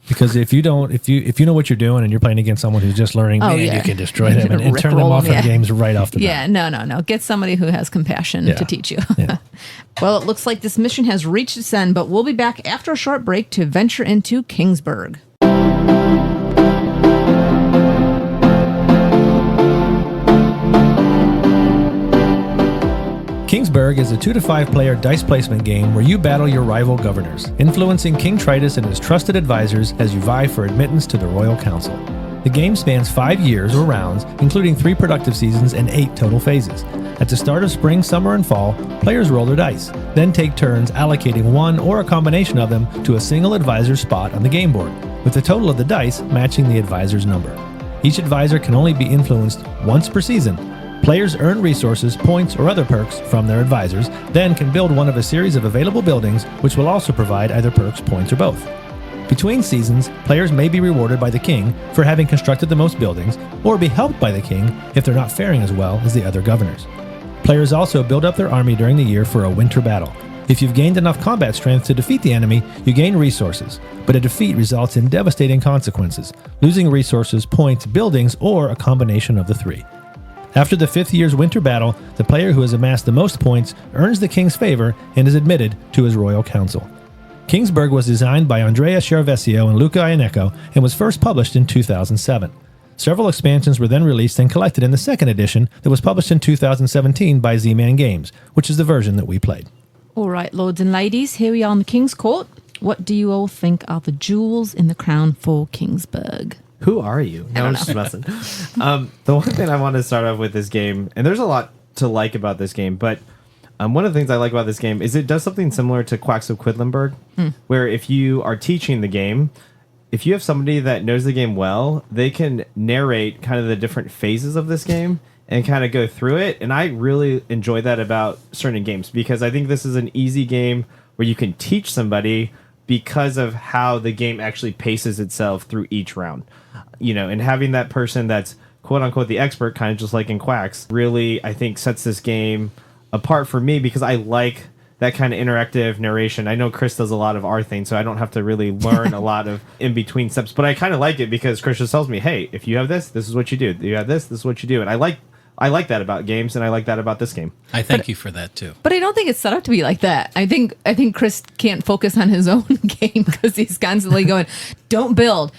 Because if you don't, if you know what you're doing and you're playing against someone who's just learning, you can destroy them and turn them off of games right off the bat. Yeah, no. Get somebody who has compassion to teach you. Yeah. Well, it looks like this mission has reached its end, but we'll be back after a short break to venture into Kingsburg. Kingsburg is a 2 to 5 player dice placement game where you battle your rival governors, influencing King Tritus and his trusted advisors as you vie for admittance to the Royal Council. The game spans 5 years or rounds, including 3 productive seasons and 8 total phases. At the start of spring, summer, and fall, players roll their dice, then take turns allocating one or a combination of them to a single advisor's spot on the game board, with the total of the dice matching the advisor's number. Each advisor can only be influenced once per season. Players earn resources, points, or other perks from their advisors, then can build one of a series of available buildings, which will also provide either perks, points, or both. Between seasons, players may be rewarded by the king for having constructed the most buildings, or be helped by the king if they're not faring as well as the other governors. Players also build up their army during the year for a winter battle. If you've gained enough combat strength to defeat the enemy, you gain resources, but a defeat results in devastating consequences, losing resources, points, buildings, or a combination of the 3. After the 5th year's winter battle, the player who has amassed the most points earns the king's favor and is admitted to his royal council. Kingsburg was designed by Andrea Chiarvesio and Luca Ianecco and was first published in 2007. Several expansions were then released and collected in the 2nd edition that was published in 2017 by Z-Man Games, which is the version that we played. All right, lords and ladies, here we are in the King's Court. What do you all think are the jewels in the crown for Kingsburg? Who are you? No, I'm just messing. The one thing I want to start off with this game, and there's a lot to like about this game, but one of the things I like about this game is it does something similar to Quacks of Quedlinburg, where if you are teaching the game, if you have somebody that knows the game well, they can narrate kind of the different phases of this game and kind of go through it. And I really enjoy that about certain games, because I think this is an easy game where you can teach somebody because of how the game actually paces itself through each round. And having that person that's quote unquote the expert, kind of just like in Quacks, really, I think, sets this game apart for me, because I like that kind of interactive narration. I know Chris does a lot of our things, so I don't have to really learn a lot of in between steps, but I kind of like it because Chris just tells me, hey, if you have this is what you do. You have this is what you do. And I like that about games, and I like that about this game. I thank you for that too. But I don't think it's set up to be like that. I think Chris can't focus on his own game because he's constantly going, don't build.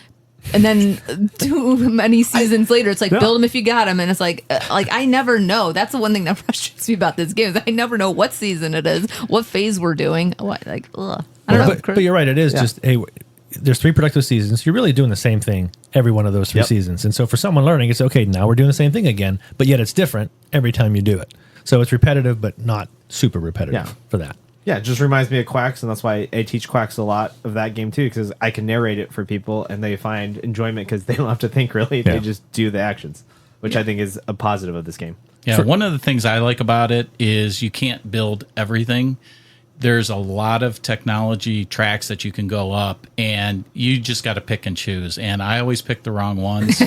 And then too many seasons later, it's like, build them if you got them. And it's like I never know. That's the one thing that frustrates me about this game is I never know what season it is, what phase we're doing. I don't know. But you're right. It is just, hey, there's 3 productive seasons. You're really doing the same thing every one of those 3 seasons. And so for someone learning, it's okay, now we're doing the same thing again, but yet it's different every time you do it. So it's repetitive, but not super repetitive for that. Yeah, it just reminds me of Quacks, and that's why I teach Quacks a lot of that game too, because I can narrate it for people, and they find enjoyment because they don't have to think really. They just do the actions, which I think is a positive of this game. Yeah, one of the things I like about it is you can't build everything. There's a lot of technology tracks that you can go up, and you just got to pick and choose. And I always pick the wrong ones,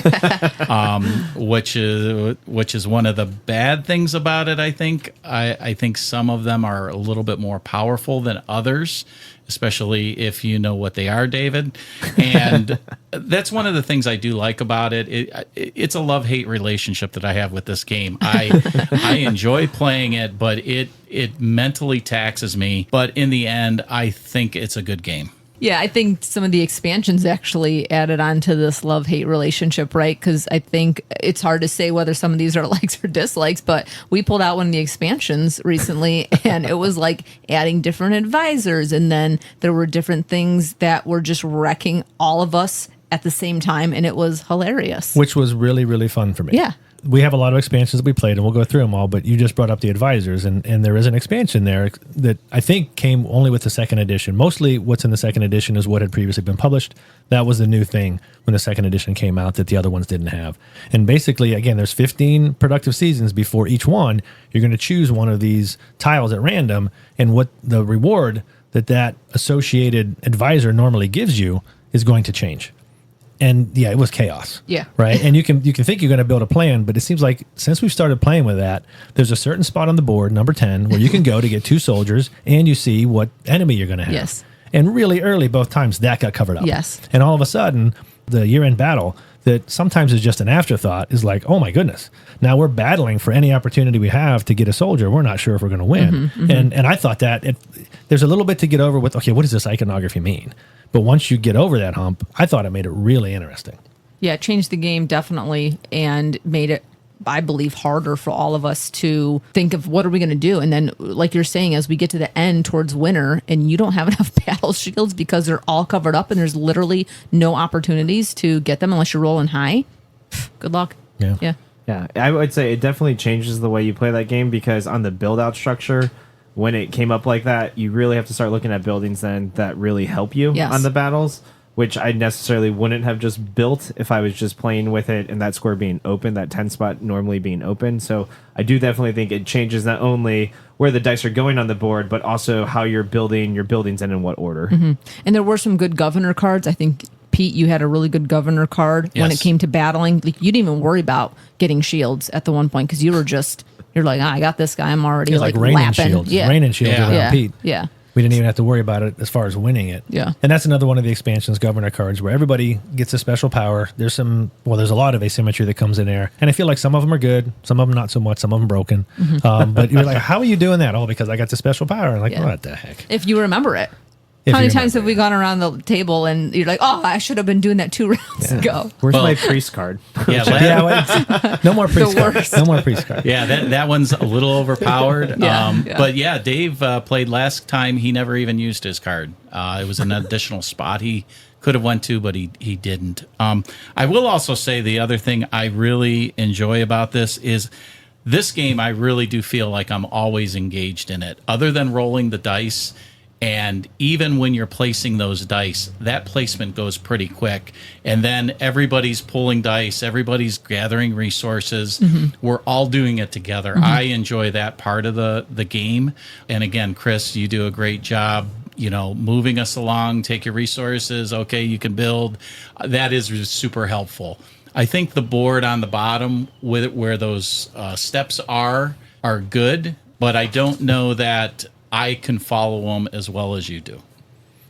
which is one of the bad things about it. I think some of them are a little bit more powerful than others, especially if you know what they are, David. And that's one of the things I do like about it. It's a love-hate relationship that I have with this game. I enjoy playing it, but it mentally taxes me. But in the end, I think it's a good game. Yeah, I think some of the expansions actually added on to this love-hate relationship, right? Because I think it's hard to say whether some of these are likes or dislikes, but we pulled out one of the expansions recently, and it was like adding different advisors, and then there were different things that were just wrecking all of us at the same time, and it was hilarious. Which was really, really fun for me. Yeah. We have a lot of expansions that we played, and we'll go through them all, but you just brought up the advisors, and there is an expansion there that I think came only with the second edition. Mostly what's in the second edition is what had previously been published. That was the new thing when the second edition came out that the other ones didn't have. And basically, again, there's 15 productive seasons before each one. You're going to choose one of these tiles at random, and what the reward that associated advisor normally gives you is going to change. And yeah, it was chaos. Yeah. Right. And you can think you're going to build a plan, but it seems like since we've started playing with that, there's a certain spot on the board, number 10, where you can go to get 2 soldiers, and you see what enemy you're going to have. Yes. And really early, both times, that got covered up. Yes. And all of a sudden, the year-end battle that sometimes is just an afterthought is like, oh my goodness, now we're battling for any opportunity we have to get a soldier. We're not sure if we're going to win. And I thought that there's a little bit to get over with, okay, what does this iconography mean? But once you get over that hump, I thought it made it really interesting. Yeah, it changed the game definitely, and made it, I believe, harder for all of us to think of what are we going to do. And then, like you're saying, as we get to the end towards winter, and you don't have enough battle shields because they're all covered up, and there's literally no opportunities to get them unless you're rolling high. Good luck. Yeah. Yeah, I would say it definitely changes the way you play that game, because on the build-out structure, when it came up like that, you really have to start looking at buildings then that really help you on the battles, which I necessarily wouldn't have just built if I was just playing with it and that square being open, that 10 spot normally being open. So I do definitely think it changes not only where the dice are going on the board, but also how you're building your buildings and in what order. And there were some good governor cards. I think, Pete, you had a really good governor card when it came to battling. Like, you didn't even worry about getting shields at the one point because you were just... You're like, I got this guy. I'm already like rain and lapping. shields. Rain and shields around Pete. Yeah. We didn't even have to worry about it as far as winning it. Yeah. And that's another one of the expansions, governor cards, where everybody gets a special power. There's a lot of asymmetry that comes in there. And I feel like some of them are good, some of them not so much, some of them broken. But you're like, how are you doing that? Oh, because I got the special power. And like, what the heck? If you remember it. How many times have we gone around the table and you're like, oh, I should have been doing that 2 rounds ago? Where's my priest card? No more priest card. No more priest card. Yeah, that one's a little overpowered. But yeah, Dave played last time. He never even used his card. It was an additional spot he could have went to, but he didn't. I will also say the other thing I really enjoy about this is this game, I really do feel like I'm always engaged in it. Other than rolling the dice, And even when you're placing those dice, that placement goes pretty quick. And then everybody's pulling dice, everybody's gathering resources. We're all doing it together. I enjoy that part of the game. And again, Chris, you do a great job, moving us along, take your resources. Okay, you can build. That is super helpful. I think the board on the bottom where those steps are good, but I don't know that I can follow them as well as you do.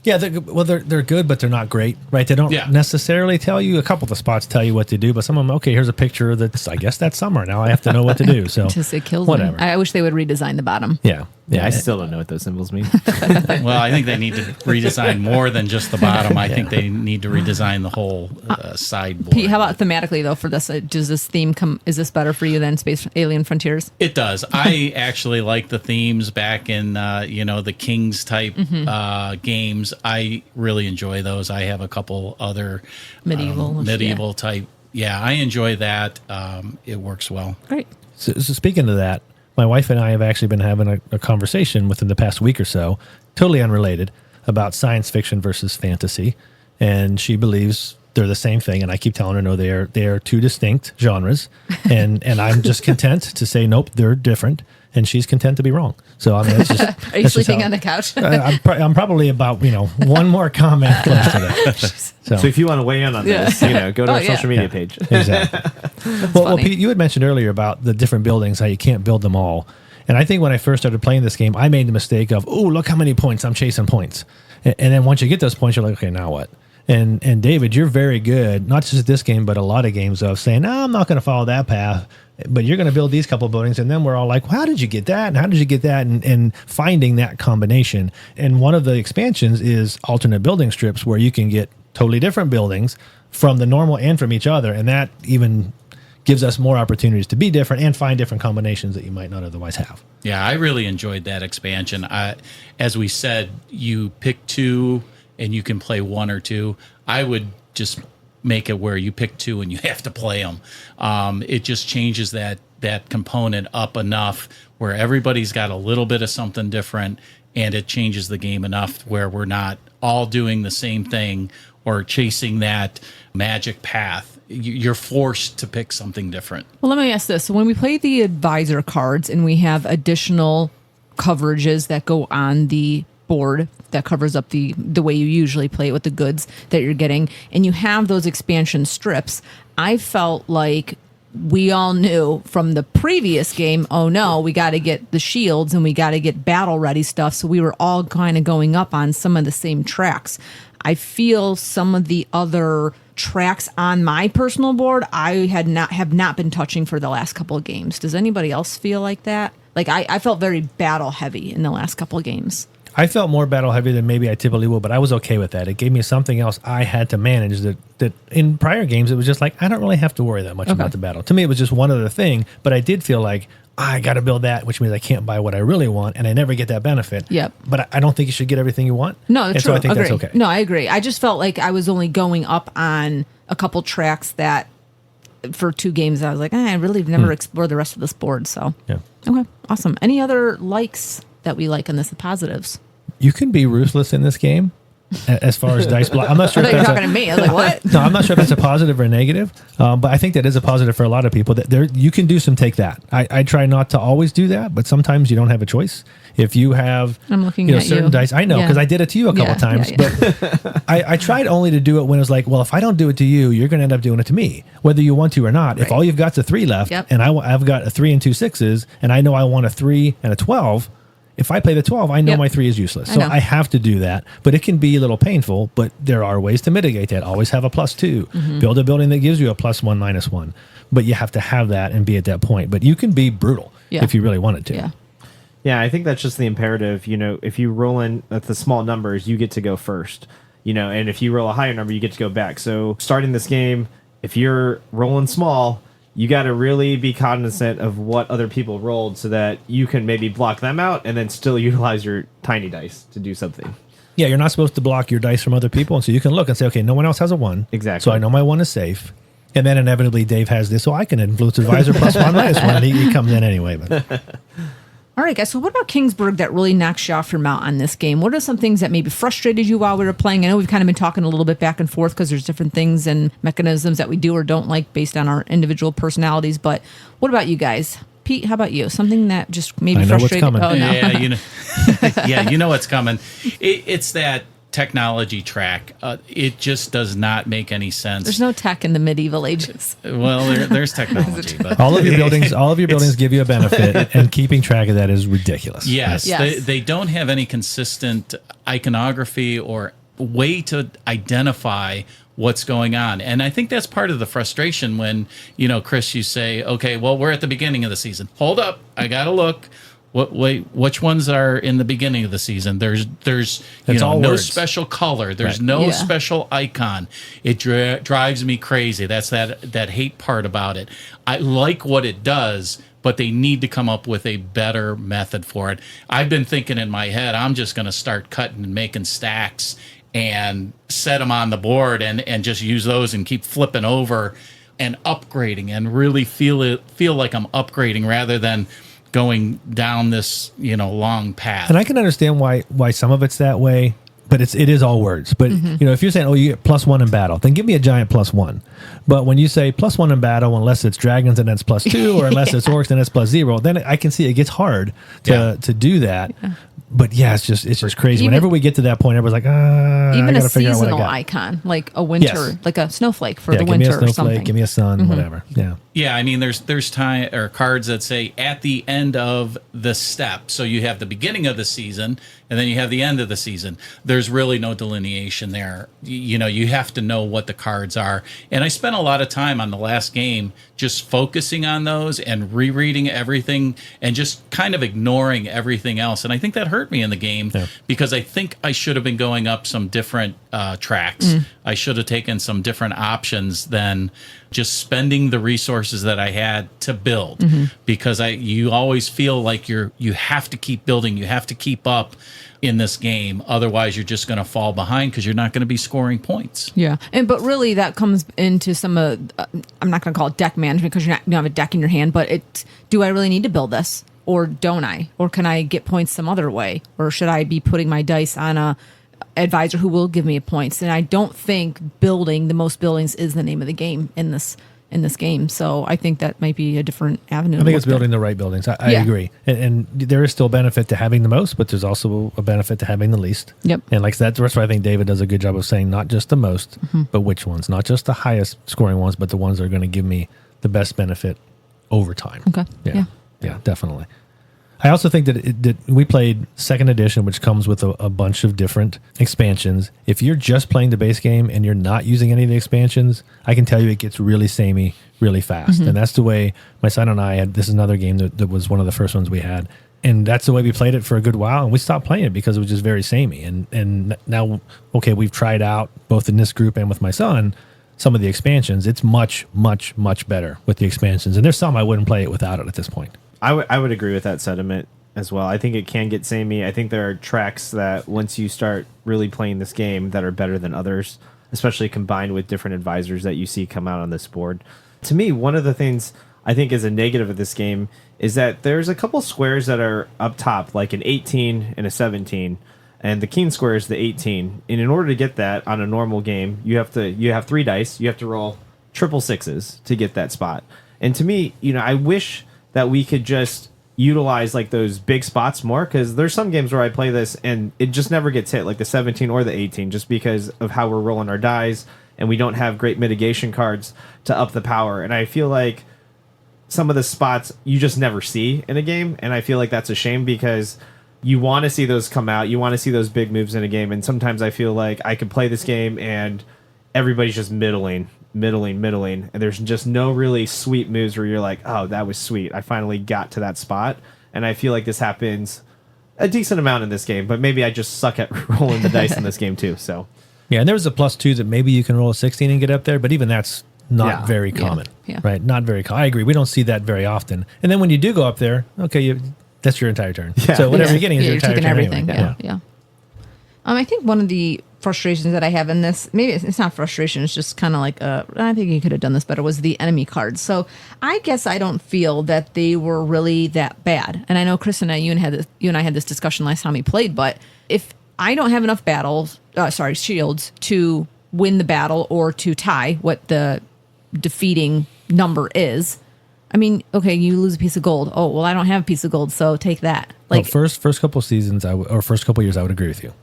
Yeah, they're good, but they're not great, right? They don't necessarily tell you. A couple of the spots tell you what to do, but some of them, okay, here's a picture that's, I guess that's summer. Now I have to know what to do. So just it kills whatever. me. I wish they would redesign the bottom. Yeah. I still don't know what those symbols mean. Well, I think they need to redesign more than just the bottom. I think they need to redesign the whole sideboard. Pete, how about thematically though? For this, does this theme come? Is this better for you than Space Alien Frontiers? It does. I actually like the themes back in the Kings type games. I really enjoy those. I have a couple other medieval type. Yeah, I enjoy that. It works well. Great. So speaking of that, my wife and I have actually been having a conversation within the past week or so, totally unrelated, about science fiction versus fantasy. And she believes they're the same thing. And I keep telling her, no, they are two distinct genres. And I'm just content to say, nope, they're different. And she's content to be wrong. So I mean, it's just, are you sleeping on the couch? I'm probably about one more comment close to that. So if you want to weigh in on this, go to our social media page. Exactly. Well, Pete, you had mentioned earlier about the different buildings, how you can't build them all. And I think when I first started playing this game, I made the mistake of, oh, look how many points, I'm chasing points. And then once you get those points, you're like, okay, now what? And David, you're very good, not just at this game, but a lot of games of saying, no, I'm not going to follow that path, but you're going to build these couple of buildings. And then we're all like, well, how did you get that? And how did you get that? And finding that combination. And one of the expansions is alternate building strips where you can get totally different buildings from the normal and from each other. And that even gives us more opportunities to be different and find different combinations that you might not otherwise have. Yeah, I really enjoyed that expansion. As we said, you pick two and you can play one or two. I would just make it where you pick two and you have to play them. It just changes that component up enough where everybody's got a little bit of something different, and it changes the game enough where we're not all doing the same thing or chasing that magic path. You're forced to pick something different. Well, let me ask this. So when we play the advisor cards and we have additional coverages that go on the board that covers up the way you usually play it with the goods that you're getting, and you have those expansion strips, I felt like we all knew from the previous game, oh no, we got to get the shields and we got to get battle ready stuff. So we were all kind of going up on some of the same tracks. I feel some of the other tracks on my personal board I have not been touching for the last couple of games. Does anybody else feel like that? Like I felt very battle heavy in the last couple of games. I felt more battle heavy than maybe I typically would, but I was okay with that. It gave me something else I had to manage that in prior games, it was just like, I don't really have to worry that much about the battle. To me, it was just one other thing, but I did feel like, I got to build that, which means I can't buy what I really want, and I never get that benefit. Yep. But I don't think you should get everything you want. No, and true. So I think agree. that's okay. No, I agree. I just felt like I was only going up on a couple tracks that for two games, I was like, I really never explored the rest of this board. So, Yeah. Okay, awesome. Any other likes that we like on this, the positives? You can be ruthless in this game as far as dice block. I'm not sure I if thought you were that's talking to me. I was like, what? No, I'm not sure if that's a positive or a negative, but I think that is a positive for a lot of people. That there, you can do some take that. I try not to always do that, but sometimes you don't have a choice. If you have, I'm looking at certain you. dice. I know because I did it to you a couple times, but I tried only to do it when it was like, well, if I don't do it to you, you're going to end up doing it to me, whether you want to or not. Right. If all you've got is a 3 left, and I've got a 3 and 2 6s, and I know I want a 3 and a 12. If I play the 12, I know my 3 is useless. So I have to do that. But it can be a little painful, but there are ways to mitigate that. Always have a +2. Mm-hmm. Build a building that gives you a +1, -1. But you have to have that and be at that point. But you can be brutal if you really wanted to. Yeah, I think that's just the imperative. If you roll in at the small numbers, you get to go first. And if you roll a higher number, you get to go back. So starting this game, if you're rolling small, you got to really be cognizant of what other people rolled so that you can maybe block them out and then still utilize your tiny dice to do something. Yeah, you're not supposed to block your dice from other people. And so you can look and say, okay, no one else has a 1. Exactly. So I know my 1 is safe. And then inevitably Dave has this, so I can influence advisor +1, -1. He comes in anyway. But All right, guys. So, what about Kingsburg that really knocks you off your mount on this game? What are some things that maybe frustrated you while we were playing? I know we've kind of been talking a little bit back and forth because there's different things and mechanisms that we do or don't like based on our individual personalities. But what about you guys? Pete, how about you? Something that just maybe frustrated? What's coming. Oh, no. Yeah, you know what's coming. It's that technology track. It just does not make any sense. There's no tech in the medieval ages. Well, there's technology, but all of your buildings give you a benefit, and keeping track of that is ridiculous. yes, Yes. They don't have any consistent iconography or way to identify what's going on. And I think that's part of the frustration when, Chris, you say, okay, well, we're at the beginning of the season. Hold up, I got to look. Wait, which ones are in the beginning of the season? There's all no words. special color. There's Right. no Yeah. special icon. It drives me crazy. That's that hate part about it. I like what it does, but they need to come up with a better method for it. I've been thinking in my head, I'm just going to start cutting and making stacks and set them on the board and just use those and keep flipping over and upgrading and really feel like I'm upgrading rather than going down this long path. And I can understand why some of it's that way, but it is all words. But if you're saying, oh, you get +1 in battle, then give me a giant +1. But when you say +1 in battle, unless it's dragons and that's +2, or unless it's orcs and it's +0, then I can see it gets hard to do that. Yeah. But yeah, it's just crazy. Whenever we get to that point, everyone's like, Even I a gotta figure out what I seasonal got. icon, like a winter, Yes. like a snowflake for the Give me winter a or snowflake, something. give me a sun, whatever. Yeah. Yeah, I mean, there's time or cards that say at the end of the step. So you have the beginning of the season, and then you have the end of the season. There's really no delineation there. You have to know what the cards are. And I spent a lot of time on the last game just focusing on those and rereading everything and just kind of ignoring everything else. And I think that hurt me in the game because I think I should have been going up some different tracks. I should have taken some different options than just spending the resources that I had to build, because you always feel like you have to keep building, you have to keep up in this game, otherwise you're just going to fall behind because you're not going to be scoring points. Yeah, but really that comes into some of I'm not going to call it deck management because you don't have a deck in your hand, but do I really need to build this or don't I, or can I get points some other way, or should I be putting my dice on a advisor who will give me points? And I don't think building the most buildings is the name of the game in this game. So I think that might be a different avenue. I think it's building the right buildings. I agree. And there is still benefit to having the most, but there's also a benefit to having the least. Yep. And like that's why I think David does a good job of saying not just the most, but which ones, not just the highest scoring ones, but the ones that are going to give me the best benefit over time. Okay. Yeah, definitely. I also think that we played second edition, which comes with a bunch of different expansions. If you're just playing the base game and you're not using any of the expansions, I can tell you it gets really samey really fast. And that's the way my son and I had. This is another game that was one of the first ones we had. And that's the way we played it for a good while. And we stopped playing it because it was just very samey. And now, okay, we've tried out both in this group and with my son some of the expansions. It's much, much, much better with the expansions. And there's some I wouldn't play it without it at this point. I would agree with that sentiment as well. I think it can get samey. I think there are tracks that once you start really playing this game that are better than others, especially combined with different advisors that you see come out on this board. To me, one of the things I think is a negative of this game is that there's a couple squares that are up top, like an 18 and a 17, and the king square is the 18. And in order to get that on a normal game, you have 3 dice. You have to roll triple sixes to get that spot. And to me, I wish that we could just utilize like those big spots more, because there's some games where I play this and it just never gets hit, like the 17 or the 18, just because of how we're rolling our dice and we don't have great mitigation cards to up the power. And I feel like some of the spots you just never see in a game, and I feel like that's a shame because you want to see those come out, you want to see those big moves in a game, and sometimes I feel like I could play this game and everybody's just middling, and there's just no really sweet moves where you're like, oh, that was sweet, I finally got to that spot. And I feel like this happens a decent amount in this game, but maybe I just suck at rolling the dice in this game too. So yeah, and there was a +2 that maybe you can roll a 16 and get up there, but even that's not very common, right? Not very common. I agree. We don't see that very often. And then when you do go up there, okay, that's your entire turn. So whatever you're getting is your entire taking turn everything. anyway. Yeah. I think one of the frustrations that I have in this, maybe it's not frustration, it's just kind of like, I think you could have done this better, was the enemy cards. So I guess I don't feel that they were really that bad. And I know, Chris and you and I had this discussion last time we played, but if I don't have enough shields to win the battle or to tie what the defeating number is, I mean, okay, you lose a piece of gold. Oh, well, I don't have a piece of gold, so take that. Like, well, first couple seasons, or first couple years, I would agree with you.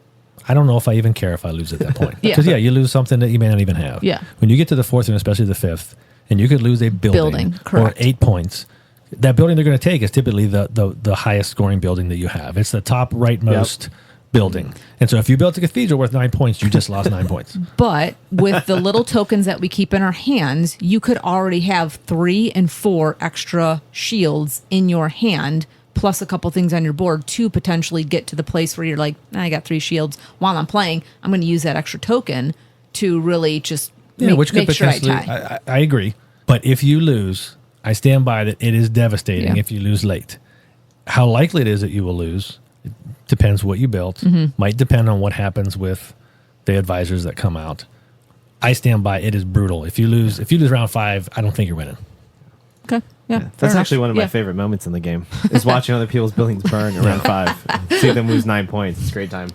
I don't know if I even care if I lose at that point. Yeah. Because, you lose something that you may not even have. Yeah. When you get to the fourth and especially the fifth, and you could lose a building or correct. 8 points, that building they're going to take is typically the highest scoring building that you have. It's the top rightmost building. And so if you built a cathedral worth 9 points, you just lost 9 points. But with the little tokens that we keep in our hands, you could already have 3 and 4 extra shields in your hand, plus a couple things on your board to potentially get to the place where you're like, I got 3 shields. While I'm playing, I'm going to use that extra token to really just which could make sure I potentially, tie. I agree. But if you lose, I stand by that it is devastating if you lose late. How likely it is that you will lose depends what you built. Might depend on what happens with the advisors that come out. I stand by it is brutal. If you lose round 5, I don't think you're winning. Okay. Yeah. That's actually one of my favorite moments in the game is watching other people's buildings burn around 5. See them lose 9 points. It's a great time.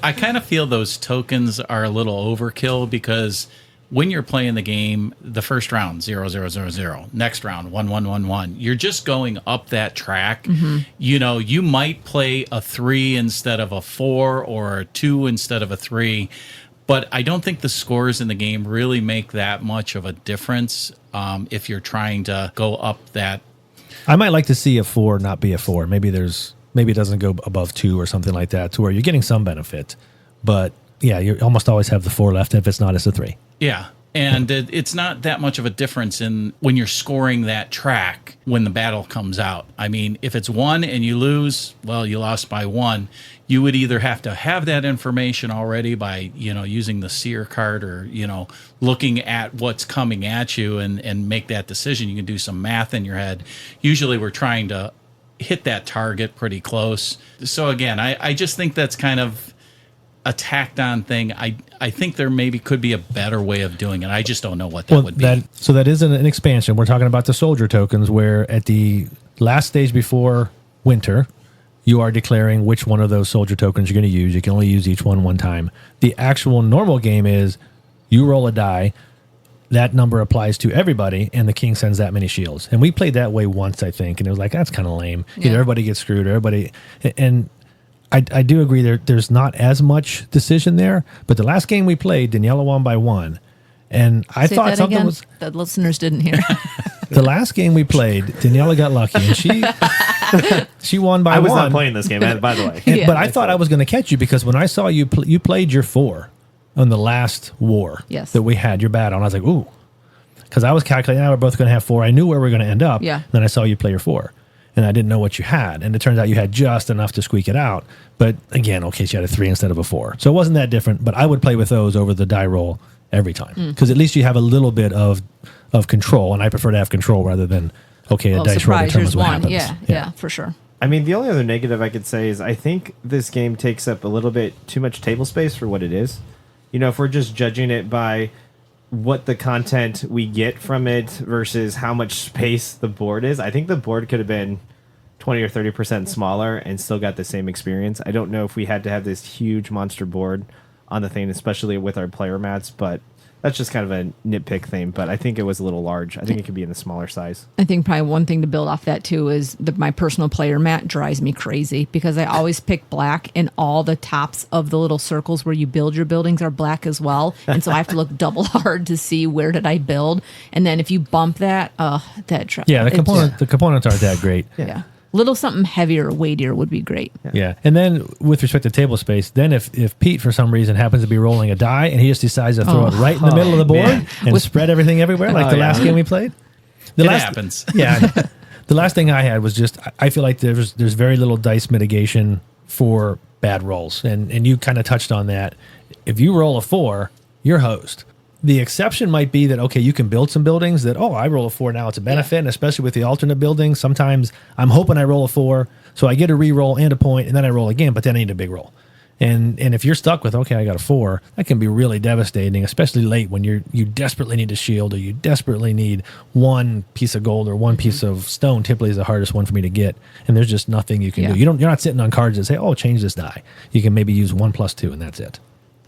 I kind of feel those tokens are a little overkill because when you're playing the game, the first round 0 0 0 0, next round 1 1 1 1, you're just going up that track. You might play a 3 instead of a 4 or a 2 instead of a 3, but I don't think the scores in the game really make that much of a difference if you're trying to go up that. I might like to see a 4 not be a 4. Maybe it doesn't go above 2 or something like that, to where you're getting some benefit, but you almost always have the 4 left. If it's not, it's a 3. Yeah. And it's not that much of a difference in when you're scoring that track when the battle comes out. I mean, if it's 1 and you lose, well, you lost by 1. You would either have to have that information already by, using the seer card or, looking at what's coming at you and make that decision. You can do some math in your head. Usually we're trying to hit that target pretty close. So again, I just think that's kind of a tacked on thing. I think there maybe could be a better way of doing it. I just don't know what that would be. So that is an expansion. We're talking about the soldier tokens, where at the last stage before winter, you are declaring which one of those soldier tokens you're going to use. You can only use each one time. The actual normal game is you roll a die. That number applies to everybody, and the king sends that many shields. And we played that way once, I think, and it was like, that's kind of lame. Either everybody gets screwed, or everybody... And I do agree there's not as much decision there, but the last game we played, Daniela won by 1. And I thought something again. was... The listeners didn't hear. The last game we played, Daniela got lucky, and she won by 1. I was not playing this game, by the way. But I thought I was going to catch you, because when I saw you played your 4 on the last war that we had, your battle, and I was like, ooh. Because I was calculating, we're both going to have 4. I knew where we were going to end up. Yeah. Then I saw you play your 4. And I didn't know what you had. And it turns out you had just enough to squeak it out. But again, okay, so you had a 3 instead of a 4. So it wasn't that different, but I would play with those over the die roll every time. Because at least you have a little bit of control, and I prefer to have control rather than, a dice roll determines what happens. Yeah, for sure. I mean, the only other negative I could say is I think this game takes up a little bit too much table space for what it is. If we're just judging it by what the content we get from it versus how much space the board is, I think the board could have been 20 or 30% smaller and still got the same experience. I don't know if we had to have this huge monster board on the thing, especially with our player mats, but that's just kind of a nitpick thing. But I think it was a little large. I think it could be in a smaller size. I think probably one thing to build off that too is my personal player mat drives me crazy, because I always pick black, and all the tops of the little circles where you build your buildings are black as well. And so I have to look double hard to see where did I build. And then if you bump that, that drives. Yeah, the components aren't that great. Yeah. Little something heavier, weightier would be great. Yeah. And then with respect to table space, then if Pete for some reason happens to be rolling a die and he just decides to throw it right in the middle of the board and spread everything everywhere, like the last game we played. It happens. Yeah. The last thing I had was just, I feel like there's very little dice mitigation for bad rolls. And you kind of touched on that. If you roll a 4, you're host. The exception might be that, okay, you can build some buildings that, I roll a 4 now, it's a benefit, and especially with the alternate buildings, sometimes I'm hoping I roll a 4, so I get a re-roll and a point, and then I roll again, but then I need a big roll. And if you're stuck with, okay, I got a 4, that can be really devastating, especially late when you desperately need a shield or you desperately need one piece of gold or one piece of stone. Typically is the hardest one for me to get. And there's just nothing you can do. You're not sitting on cards that say, oh, change this die. You can maybe use 1+2 and that's it.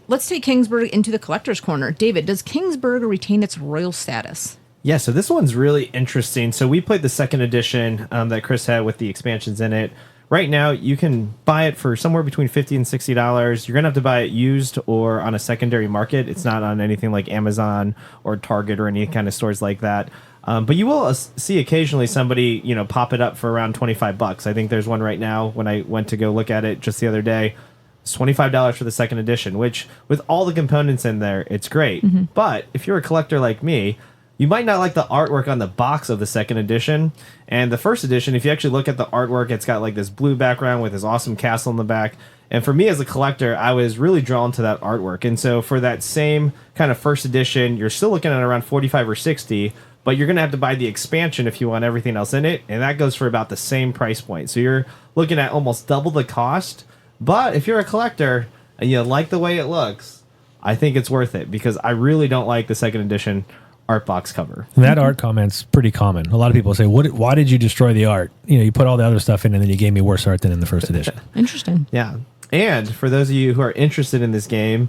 Let's take Kingsburg into the collector's corner. David, does Kingsburg retain its royal status? Yeah, so this one's really interesting. So we played the second edition that Chris had with the expansions in it. Right now, you can buy it for somewhere between $50 and $60. You're going to have to buy it used or on a secondary market. It's not on anything like Amazon or Target or any kind of stores like that. But you will see occasionally somebody, pop it up for around $25. I think there's one right now when I went to go look at it just the other day. It's $25 for the second edition, which with all the components in there, it's great. Mm-hmm. But if you're a collector like me, you might not like the artwork on the box of the second edition. And the first edition, if you actually look at the artwork, it's got like this blue background with this awesome castle in the back. And for me as a collector, I was really drawn to that artwork. And so for that same kind of first edition, you're still looking at around 45 or 60, but you're going to have to buy the expansion if you want everything else in it. And that goes for about the same price point. So you're looking at almost double the cost. But if you're a collector and you like the way it looks, I think it's worth it because I really don't like the second edition art box cover. And that art comment's pretty common. A lot of people say, why did you destroy the art? You put all the other stuff in and then you gave me worse art than in the first edition. Interesting. Yeah. And for those of you who are interested in this game,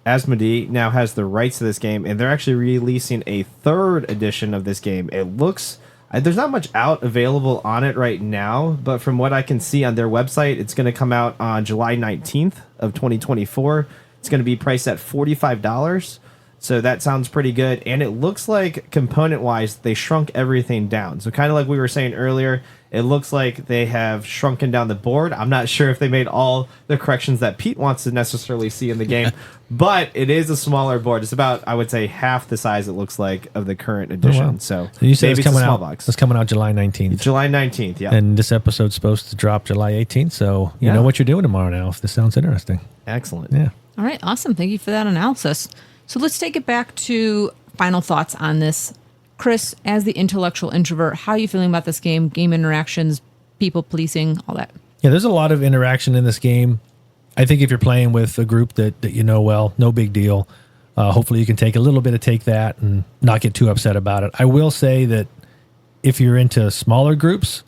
Asmodee now has the rights to this game, and they're actually releasing a third edition of this game. It looks... There's not much out available on it right now, but from what I can see on their website, it's going to come out on July 19th of 2024. It's going to be priced at $45. So that sounds pretty good. And it looks like component-wise, they shrunk everything down. So kind of like we were saying earlier, it looks like they have shrunken down the board. I'm not sure if they made all the corrections that Pete wants to necessarily see in the game, but it is a smaller board. It's about, I would say, half the size it looks like of the current edition. Oh, wow. So you said maybe it's coming a small out. box. It's coming out July 19th. July 19th, yeah. And this episode's supposed to drop July 18th, so you know what you're doing tomorrow now, if this sounds interesting. Excellent. Yeah. All right, awesome. Thank you for that analysis. So let's take it back to final thoughts on this. Chris, as the intellectual introvert, how are you feeling about this game? Game interactions, people policing, all that. Yeah, there's a lot of interaction in this game. I think if you're playing with a group that you know well, no big deal. Hopefully you can take a little bit of take that and not get too upset about it. I will say that if you're into smaller groups,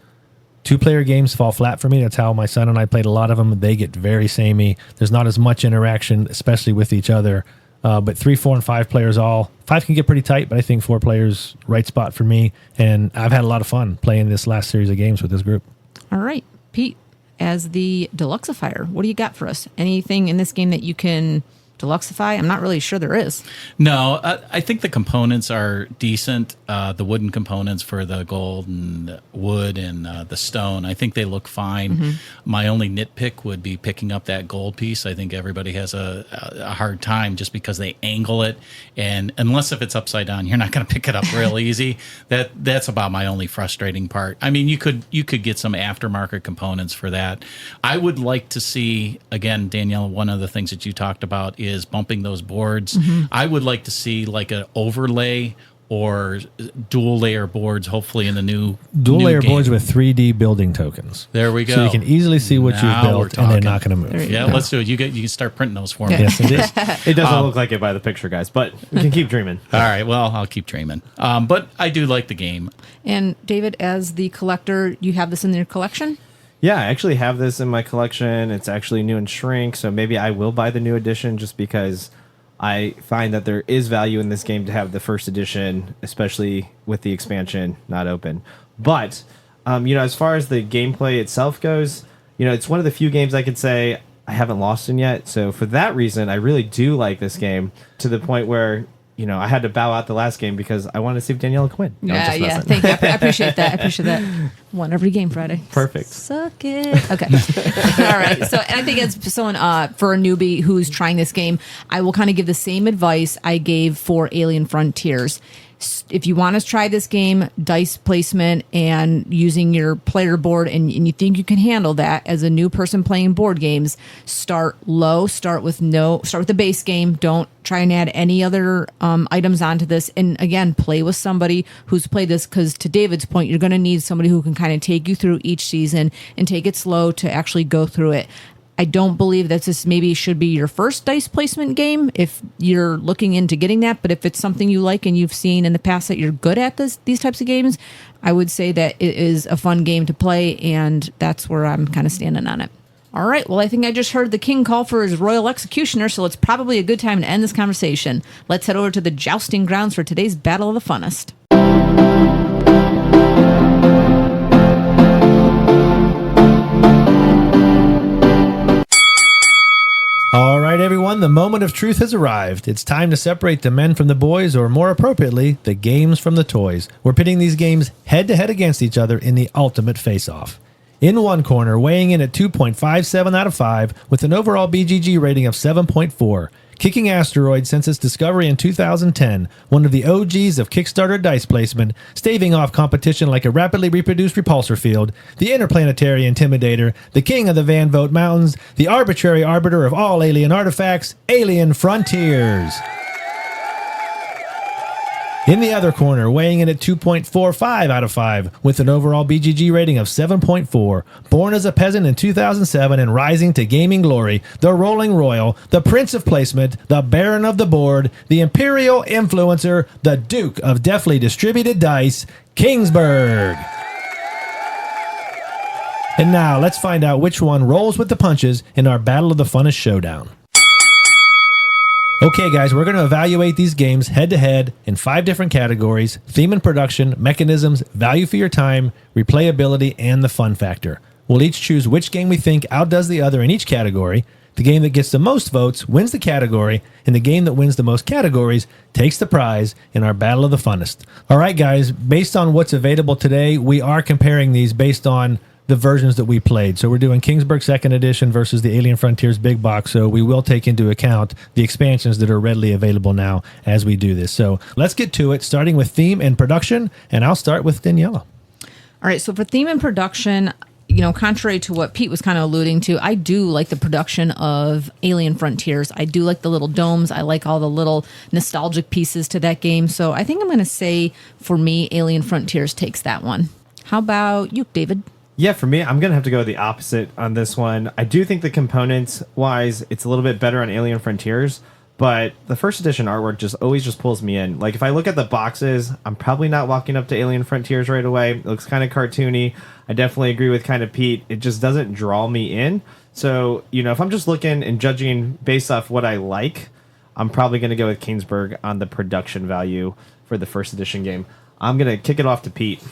2-player games fall flat for me. That's how my son and I played a lot of them. They get very samey. There's not as much interaction, especially with each other. But 3, 4, and 5 players all. 5 can get pretty tight, but I think 4 players, right spot for me. And I've had a lot of fun playing this last series of games with this group. All right, Pete, as the Deluxeifier, what do you got for us? Anything in this game that you can Deluxeify? I'm not really sure there is. No, I think the components are decent. The wooden components for the gold and the wood and the stone, I think they look fine. Mm-hmm. My only nitpick would be picking up that gold piece. I think everybody has a hard time just because they angle it. And unless if it's upside down, you're not going to pick it up real easy. That's about my only frustrating part. I mean, you could get some aftermarket components for that. I would like to see, again, Danielle, one of the things that you talked about is bumping those boards. Mm-hmm. I would like to see like an overlay or dual layer boards, hopefully in the new layer game. Boards with 3D building tokens. There we go. So you can easily see what you've built and they're not going to move. Yeah, let's do it. You can start printing those for me. Yes, it is. It doesn't look like it by the picture, guys, but we can keep dreaming. All right, well, I'll keep dreaming. But I do like the game. And David, as the collector, you have this in your collection? Yeah, I actually have this in my collection. It's actually new and shrink, so maybe I will buy the new edition just because I find that there is value in this game to have the first edition, especially with the expansion not open. But, as far as the gameplay itself goes, it's one of the few games I could say I haven't lost in yet. So for that reason, I really do like this game to the point where, I had to bow out the last game because I wanted to see if Daniela could win. No, yeah. Thank you. I appreciate that. I appreciate that. Won every game Friday. Perfect. Suck it. Okay. All right. So I think as someone for a newbie who's trying this game, I will kind of give the same advice I gave for Alien Frontiers. If you want to try this game, dice placement and using your player board, and you think you can handle that as a new person playing board games, start low. Start with the base game. Don't try and add any other items onto this. And again, play with somebody who's played this, because to David's point, you're going to need somebody who can kind of take you through each season and take it slow to actually go through it. I don't believe that this maybe should be your first dice placement game if you're looking into getting that. But if it's something you like and you've seen in the past that you're good at these types of games, I would say that it is a fun game to play, and that's where I'm kind of standing on it. All right, well, I think I just heard the king call for his royal executioner, so it's probably a good time to end this conversation. Let's head over to the jousting grounds for today's Battle of the Funnest. All right, everyone, the moment of truth has arrived. It's time to separate the men from the boys, or more appropriately, the games from the toys. We're pitting these games head-to-head against each other in the ultimate face-off. In one corner, weighing in at 2.57 out of 5, with an overall BGG rating of 7.4, kicking asteroid since its discovery in 2010, one of the OGs of Kickstarter dice placement, staving off competition like a rapidly reproduced repulsor field, the interplanetary intimidator, the king of the Van Vogt Mountains, the arbitrary arbiter of all alien artifacts, Alien Frontiers. In the other corner, weighing in at 2.45 out of 5, with an overall BGG rating of 7.4, born as a peasant in 2007 and rising to gaming glory, the Rolling Royal, the Prince of Placement, the Baron of the Board, the Imperial Influencer, the Duke of Deftly Distributed Dice, Kingsburg. And now, let's find out which one rolls with the punches in our Battle of the Funnest Showdown. Okay, guys, we're going to evaluate these games head-to-head in 5 different categories: theme and production, mechanisms, value for your time, replayability, and the fun factor. We'll each choose which game we think outdoes the other in each category. The game that gets the most votes wins the category, and the game that wins the most categories takes the prize in our Battle of the Funnest. All right, guys, based on what's available today, we are comparing these based on the versions that we played. So we're doing Kingsburg 2nd Edition versus the Alien Frontiers Big Box, so we will take into account the expansions that are readily available now as we do this. So let's get to it, starting with theme and production, and I'll start with Daniela. All right, so for theme and production, contrary to what Pete was kind of alluding to, I do like the production of Alien Frontiers. I do like the little domes. I like all the little nostalgic pieces to that game. So I think I'm going to say, for me, Alien Frontiers takes that one. How about you, David? Yeah, for me, I'm going to have to go the opposite on this one. I do think the components-wise, it's a little bit better on Alien Frontiers, but the first edition artwork always pulls me in. Like, if I look at the boxes, I'm probably not walking up to Alien Frontiers right away. It looks kind of cartoony. I definitely agree with kind of Pete. It just doesn't draw me in. So, if I'm just looking and judging based off what I like, I'm probably going to go with Kingsburg on the production value for the first edition game. I'm going to kick it off to Pete.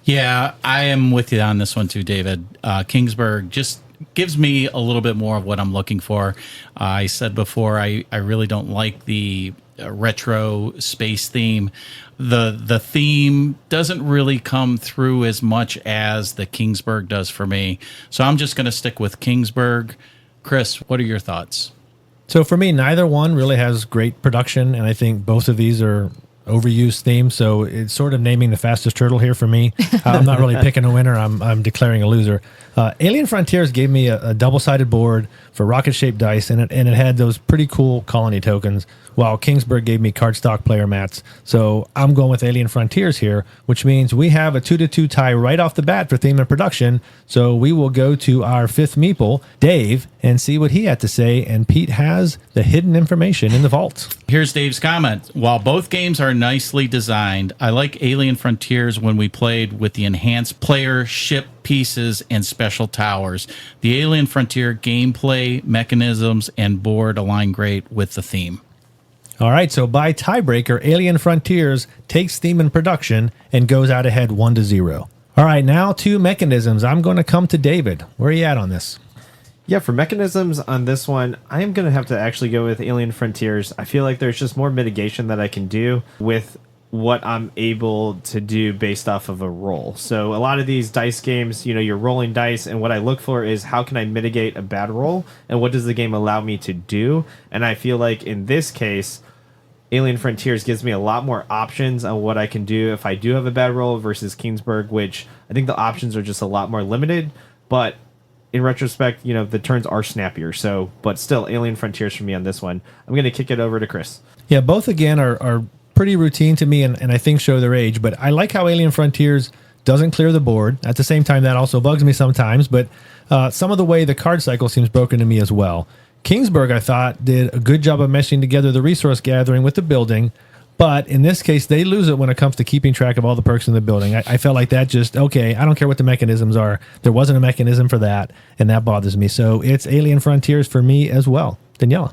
Yeah, I am with you on this one too, David. Kingsburg just gives me a little bit more of what I'm looking for. I said before, I really don't like the retro space theme. The theme doesn't really come through as much as the Kingsburg does for me. So I'm just going to stick with Kingsburg. Chris, what are your thoughts? So for me, neither one really has great production, and I think both of these are overused themes, so it's sort of naming the fastest turtle here for me. I'm not really picking a winner. I'm declaring a loser. Alien Frontiers gave me a double-sided board for rocket-shaped dice, and it had those pretty cool colony tokens, while Kingsburg gave me cardstock player mats. So I'm going with Alien Frontiers here, which means we have a 2-2 tie right off the bat for theme and production. So we will go to our fifth meeple, Dave, and see what he had to say. And Pete has the hidden information in the vault. Here's Dave's comment. While both games are nicely designed, I like Alien Frontiers when we played with the enhanced player ship pieces and special towers. The Alien Frontier gameplay, mechanisms, and board align great with the theme. All right, so by tiebreaker, Alien Frontiers takes theme and production and goes out ahead 1-0. All right, now to mechanisms. I'm going to come to David. Where are you at on this? Yeah, for mechanisms on this one, I am going to have to actually go with Alien Frontiers. I feel like there's just more mitigation that I can do with what I'm able to do based off of a roll. So a lot of these dice games, you're rolling dice, and what I look for is how can I mitigate a bad roll, and what does the game allow me to do? And I feel like in this case, Alien Frontiers gives me a lot more options on what I can do if I do have a bad roll versus Kingsburg, which I think the options are just a lot more limited. But in retrospect, the turns are snappier. So, but still, Alien Frontiers for me on this one. I'm going to kick it over to Chris. Yeah, both again are pretty routine to me, and I think show their age. But I like how Alien Frontiers doesn't clear the board. At the same time, that also bugs me sometimes, but some of the way the card cycle seems broken to me as well. Kingsburg, I thought, did a good job of meshing together the resource gathering with the building, but in this case, they lose it when it comes to keeping track of all the perks in the building. I felt like that just, okay, I don't care what the mechanisms are. There wasn't a mechanism for that, and that bothers me. So it's Alien Frontiers for me as well. Daniela.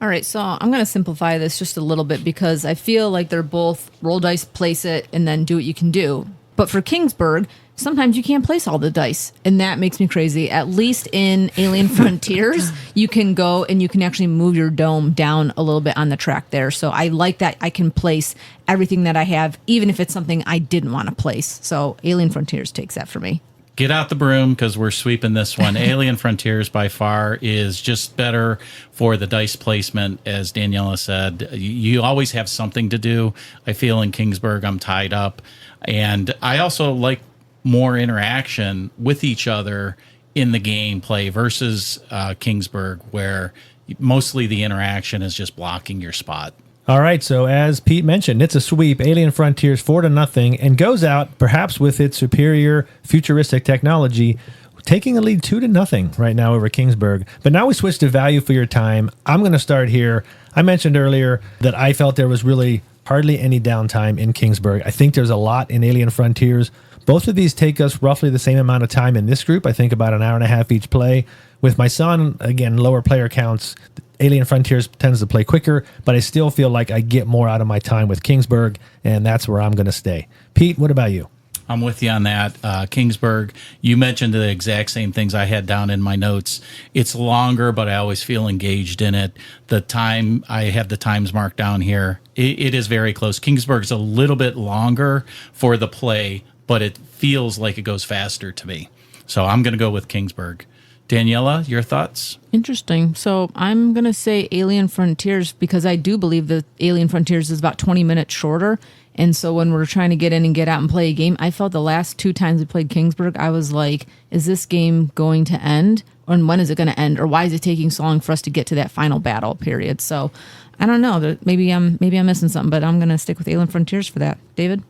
All right, so I'm going to simplify this just a little bit because I feel like they're both roll dice, place it, and then do what you can do. But for Kingsburg, sometimes you can't place all the dice, and that makes me crazy. At least in Alien Frontiers, you can go and you can actually move your dome down a little bit on the track there. So I like that I can place everything that I have, even if it's something I didn't want to place. So Alien Frontiers takes that for me. Get out the broom because we're sweeping this one. Alien Frontiers by far is just better for the dice placement. As Daniela said, you always have something to do. I feel in Kingsburg I'm tied up. And I also like more interaction with each other in the gameplay versus Kingsburg, where mostly the interaction is just blocking your spot. All right, so as Pete mentioned, it's a sweep. Alien Frontiers 4-0, and goes out, perhaps with its superior futuristic technology, taking a lead 2-0 right now over Kingsburg. But now we switch to value for your time. I'm going to start here. I mentioned earlier that I felt there was really hardly any downtime in Kingsburg. I think there's a lot in Alien Frontiers. Both of these take us roughly the same amount of time in this group. I think about an hour and a half each play. With my son, again, lower player counts, Alien Frontiers tends to play quicker, but I still feel like I get more out of my time with Kingsburg, and that's where I'm going to stay. Pete, what about you? I'm with you on that. Kingsburg, you mentioned the exact same things I had down in my notes. It's longer, but I always feel engaged in it. The time, I have the times marked down here. It is very close. Kingsburg is a little bit longer for the play, but it feels like it goes faster to me. So I'm going to go with Kingsburg. Daniela, your thoughts? Interesting. So I'm going to say Alien Frontiers because I do believe that Alien Frontiers is about 20 minutes shorter. And so when we're trying to get in and get out and play a game, I felt the last 2 times we played Kingsburg, I was like, is this game going to end? And when is it going to end? Or why is it taking so long for us to get to that final battle period? So I don't know. Maybe I'm missing something, but I'm going to stick with Alien Frontiers for that. David?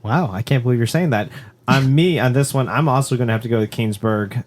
Wow, I can't believe you're saying that. On this one, I'm also going to have to go with Kingsburg.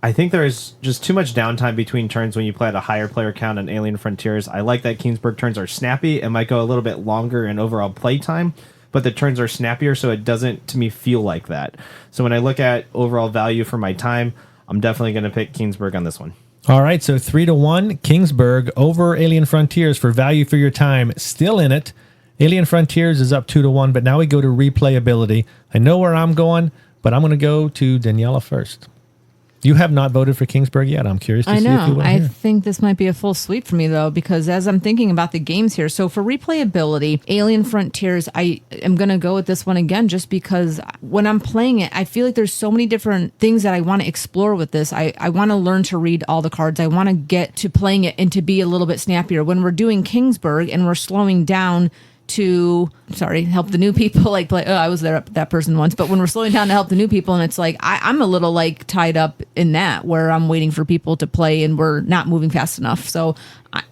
I think there is just too much downtime between turns when you play at a higher player count on Alien Frontiers. I like that Kingsburg turns are snappy and might go a little bit longer in overall play time, but the turns are snappier, so it doesn't, to me, feel like that. So when I look at overall value for my time, I'm definitely going to pick Kingsburg on this one. All right, so 3-1, Kingsburg over Alien Frontiers for value for your time. Still in it. Alien Frontiers is up 2-1, but now we go to replayability. I know where I'm going, but I'm going to go to Daniela first. You have not voted for Kingsburg yet. I'm curious to see if you want to hear. I think this might be a full sweep for me, though, because as I'm thinking about the games here, so for replayability, Alien Frontiers, I am going to go with this one again just because when I'm playing it, I feel like there's so many different things that I want to explore with this. I want to learn to read all the cards. I want to get to playing it and to be a little bit snappier. When we're doing Kingsburg and we're slowing down to help the new people, like play, I was that person once, but when we're slowing down to help the new people, and it's like I'm a little like tied up in that where I'm waiting for people to play and we're not moving fast enough. So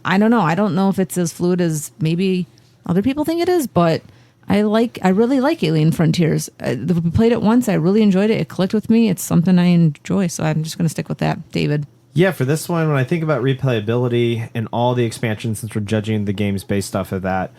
I don't know if it's as fluid as maybe other people think it is, but I really like Alien Frontiers. We played it once, I really enjoyed it. It clicked with me. It's something I enjoy, so I'm just going to stick with that. David? Yeah, for this one, when I think about replayability and all the expansions, since we're judging the games based off of that,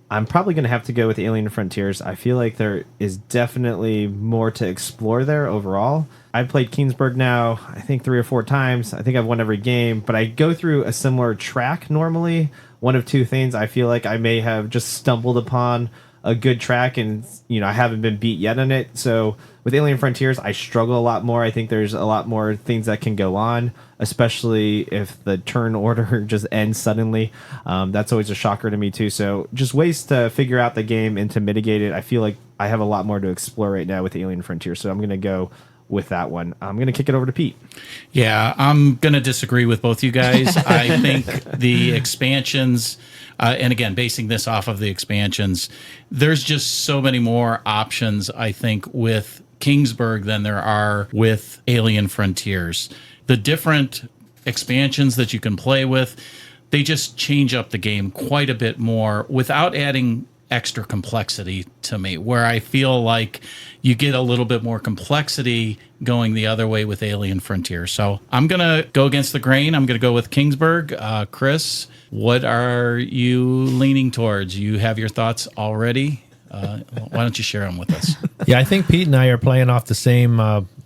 I'm probably going to have to go with Alien Frontiers. I feel like there is definitely more to explore there overall. I've played Kingsburg now, I think 3 or 4 times. I think I've won every game, but I go through a similar track normally. One of 2 things, I feel like I may have just stumbled upon a good track and, I haven't been beat yet in it. So with Alien Frontiers, I struggle a lot more. I think there's a lot more things that can go on, especially if the turn order just ends suddenly. That's always a shocker to me too. So just ways to figure out the game and to mitigate it. I feel like I have a lot more to explore right now with Alien Frontiers. So I'm going to go with that one. I'm going to kick it over to Pete. Yeah, I'm going to disagree with both you guys. I think the expansions, and again, basing this off of the expansions, there's just so many more options, I think, with Kingsburg than there are with Alien Frontiers. The different expansions that you can play with, they just change up the game quite a bit more without adding extra complexity to me, where I feel like you get a little bit more complexity going the other way with Alien Frontier. So I'm going to go against the grain. I'm going to go with Kingsburg. Chris, what are you leaning towards? You have your thoughts already? Why don't you share them with us? Yeah, I think Pete and I are playing off the same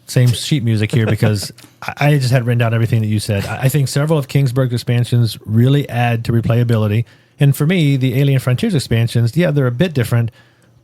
sheet music here because I just had written down everything that you said. I think several of Kingsburg's expansions really add to replayability. And for me, the Alien Frontiers expansions, yeah, they're a bit different,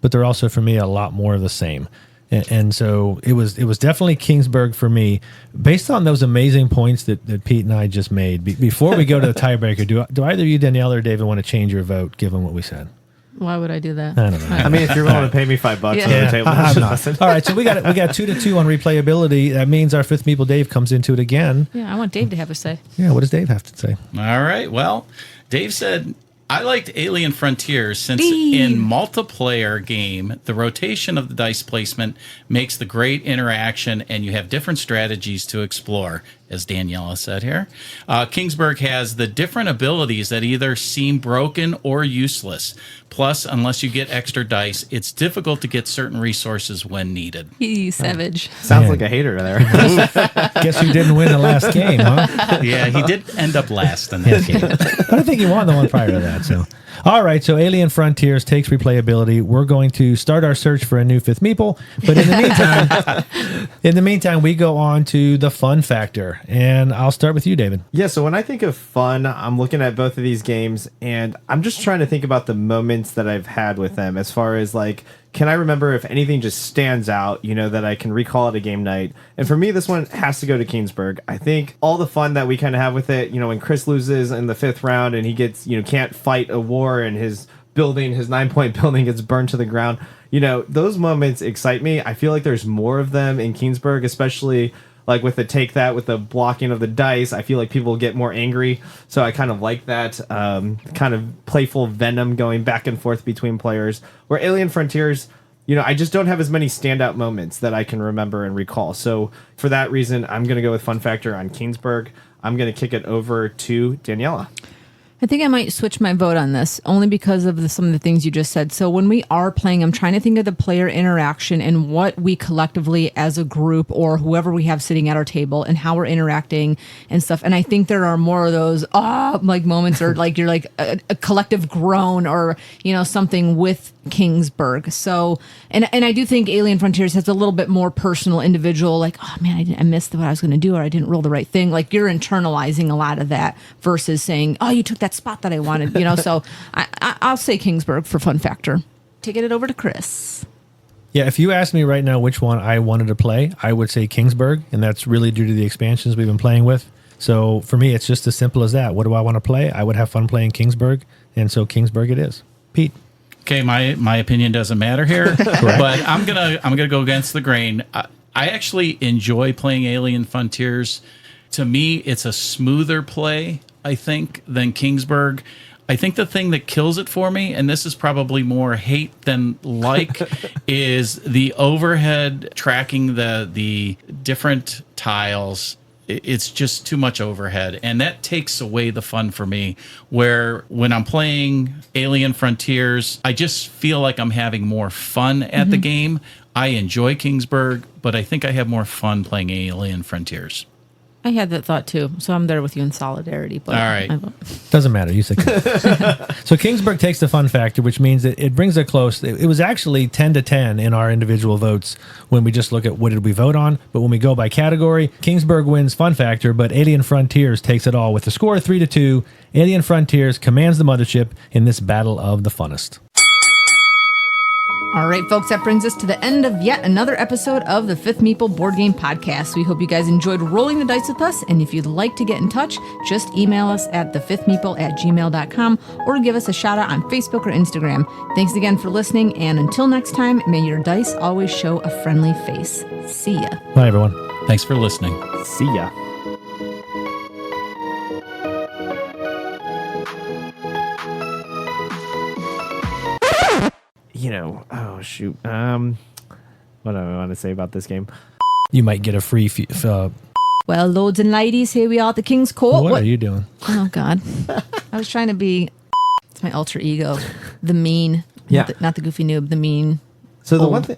but they're also, for me, a lot more of the same. And so it was definitely Kingsburg for me, based on those amazing points that Pete and I just made. Before we go to the tiebreaker, do either you, Danielle, or David want to change your vote, given what we said? Why would I do that? I don't know. I mean, if you're willing to pay me $5 on the table, I'm not. All right, so we got 2-2 on replayability. That means our fifth meeple Dave comes into it again. Yeah, I want Dave to have a say. Yeah, what does Dave have to say? All right. Well, Dave said, I liked Alien Frontiers since in multiplayer game, the rotation of the dice placement makes the great interaction and you have different strategies to explore, as Daniela said here. Kingsburg has the different abilities that either seem broken or useless. Plus, unless you get extra dice, it's difficult to get certain resources when needed. You savage. Sounds like a hater there. Guess you didn't win the last game, huh? Yeah, he did end up last in that game. But I think he won the one prior to that. So, all right. So Alien Frontiers takes replayability. We're going to start our search for a new fifth meeple. But in the meantime, we go on to the fun factor, and I'll start with you, David. Yeah, so when I think of fun, I'm looking at both of these games, and I'm just trying to think about the moments that I've had with them as far as, like, can I remember if anything just stands out, that I can recall at a game night? And for me, this one has to go to Kingsburg. I think all the fun that we kind of have with it, when Chris loses in the 5th round and he gets, can't fight a war and his 9-point building gets burned to the ground, those moments excite me. I feel like there's more of them in Kingsburg, especially like with the blocking of the dice. I feel like people get more angry. So I kind of like that kind of playful venom going back and forth between players. Where Alien Frontiers, I just don't have as many standout moments that I can remember and recall. So for that reason, I'm going to go with fun factor on Kingsburg. I'm going to kick it over to Daniela. I think I might switch my vote on this only because of some of the things you just said. So when we are playing, I'm trying to think of the player interaction and what we collectively as a group or whoever we have sitting at our table and how we're interacting and stuff. And I think there are more of those like moments or like you're like a collective groan or, something with Kingsburg. So, and I do think Alien Frontiers has a little bit more personal, individual, like, oh man, I missed what I was going to do or I didn't roll the right thing. Like you're internalizing a lot of that versus saying, oh, you took that spot that I wanted, so I'll say Kingsburg for fun factor. Taking it over to Chris. Yeah, if you asked me right now which one I wanted to play, I would say Kingsburg, and that's really due to the expansions we've been playing with. So for me, it's just as simple as that. What do I want to play? I would have fun playing Kingsburg, and so Kingsburg it is. Pete. Okay, my opinion doesn't matter here, but I'm gonna go against the grain. I actually enjoy playing Alien Frontiers. To me, it's a smoother play, I think, than Kingsburg. I think the thing that kills it for me, and this is probably more hate than like, is the overhead tracking the different tiles. It's just too much overhead, and that takes away the fun for me. Where when I'm playing Alien Frontiers, I just feel like I'm having more fun at the game. I enjoy Kingsburg, but I think I have more fun playing Alien Frontiers. I had that thought too, so I'm there with you in solidarity. But all right, doesn't matter. You said so. Kingsburg takes the fun factor, which means that it brings it close. It was actually 10-10 in our individual votes when we just look at what did we vote on. But when we go by category, Kingsburg wins fun factor, but Alien Frontiers takes it all with the score of 3-2. Alien Frontiers commands the mothership in this battle of the funnest. All right, folks, that brings us to the end of yet another episode of the Fifth Meeple Board Game Podcast. We hope you guys enjoyed rolling the dice with us, and if you'd like to get in touch, just email us at thefifthmeeple@gmail.com or give us a shout out on Facebook or Instagram. Thanks again for listening, and until next time, may your dice always show a friendly face. See ya. Bye, everyone. Thanks for listening. See ya. Oh shoot. What do I want to say about this game? You might get a free. Well, lords and ladies, here we are at the King's Court. What are you doing? Oh God, I was trying to be. It's my alter ego. the mean, Yeah. not the goofy noob, the mean. So the old. one thing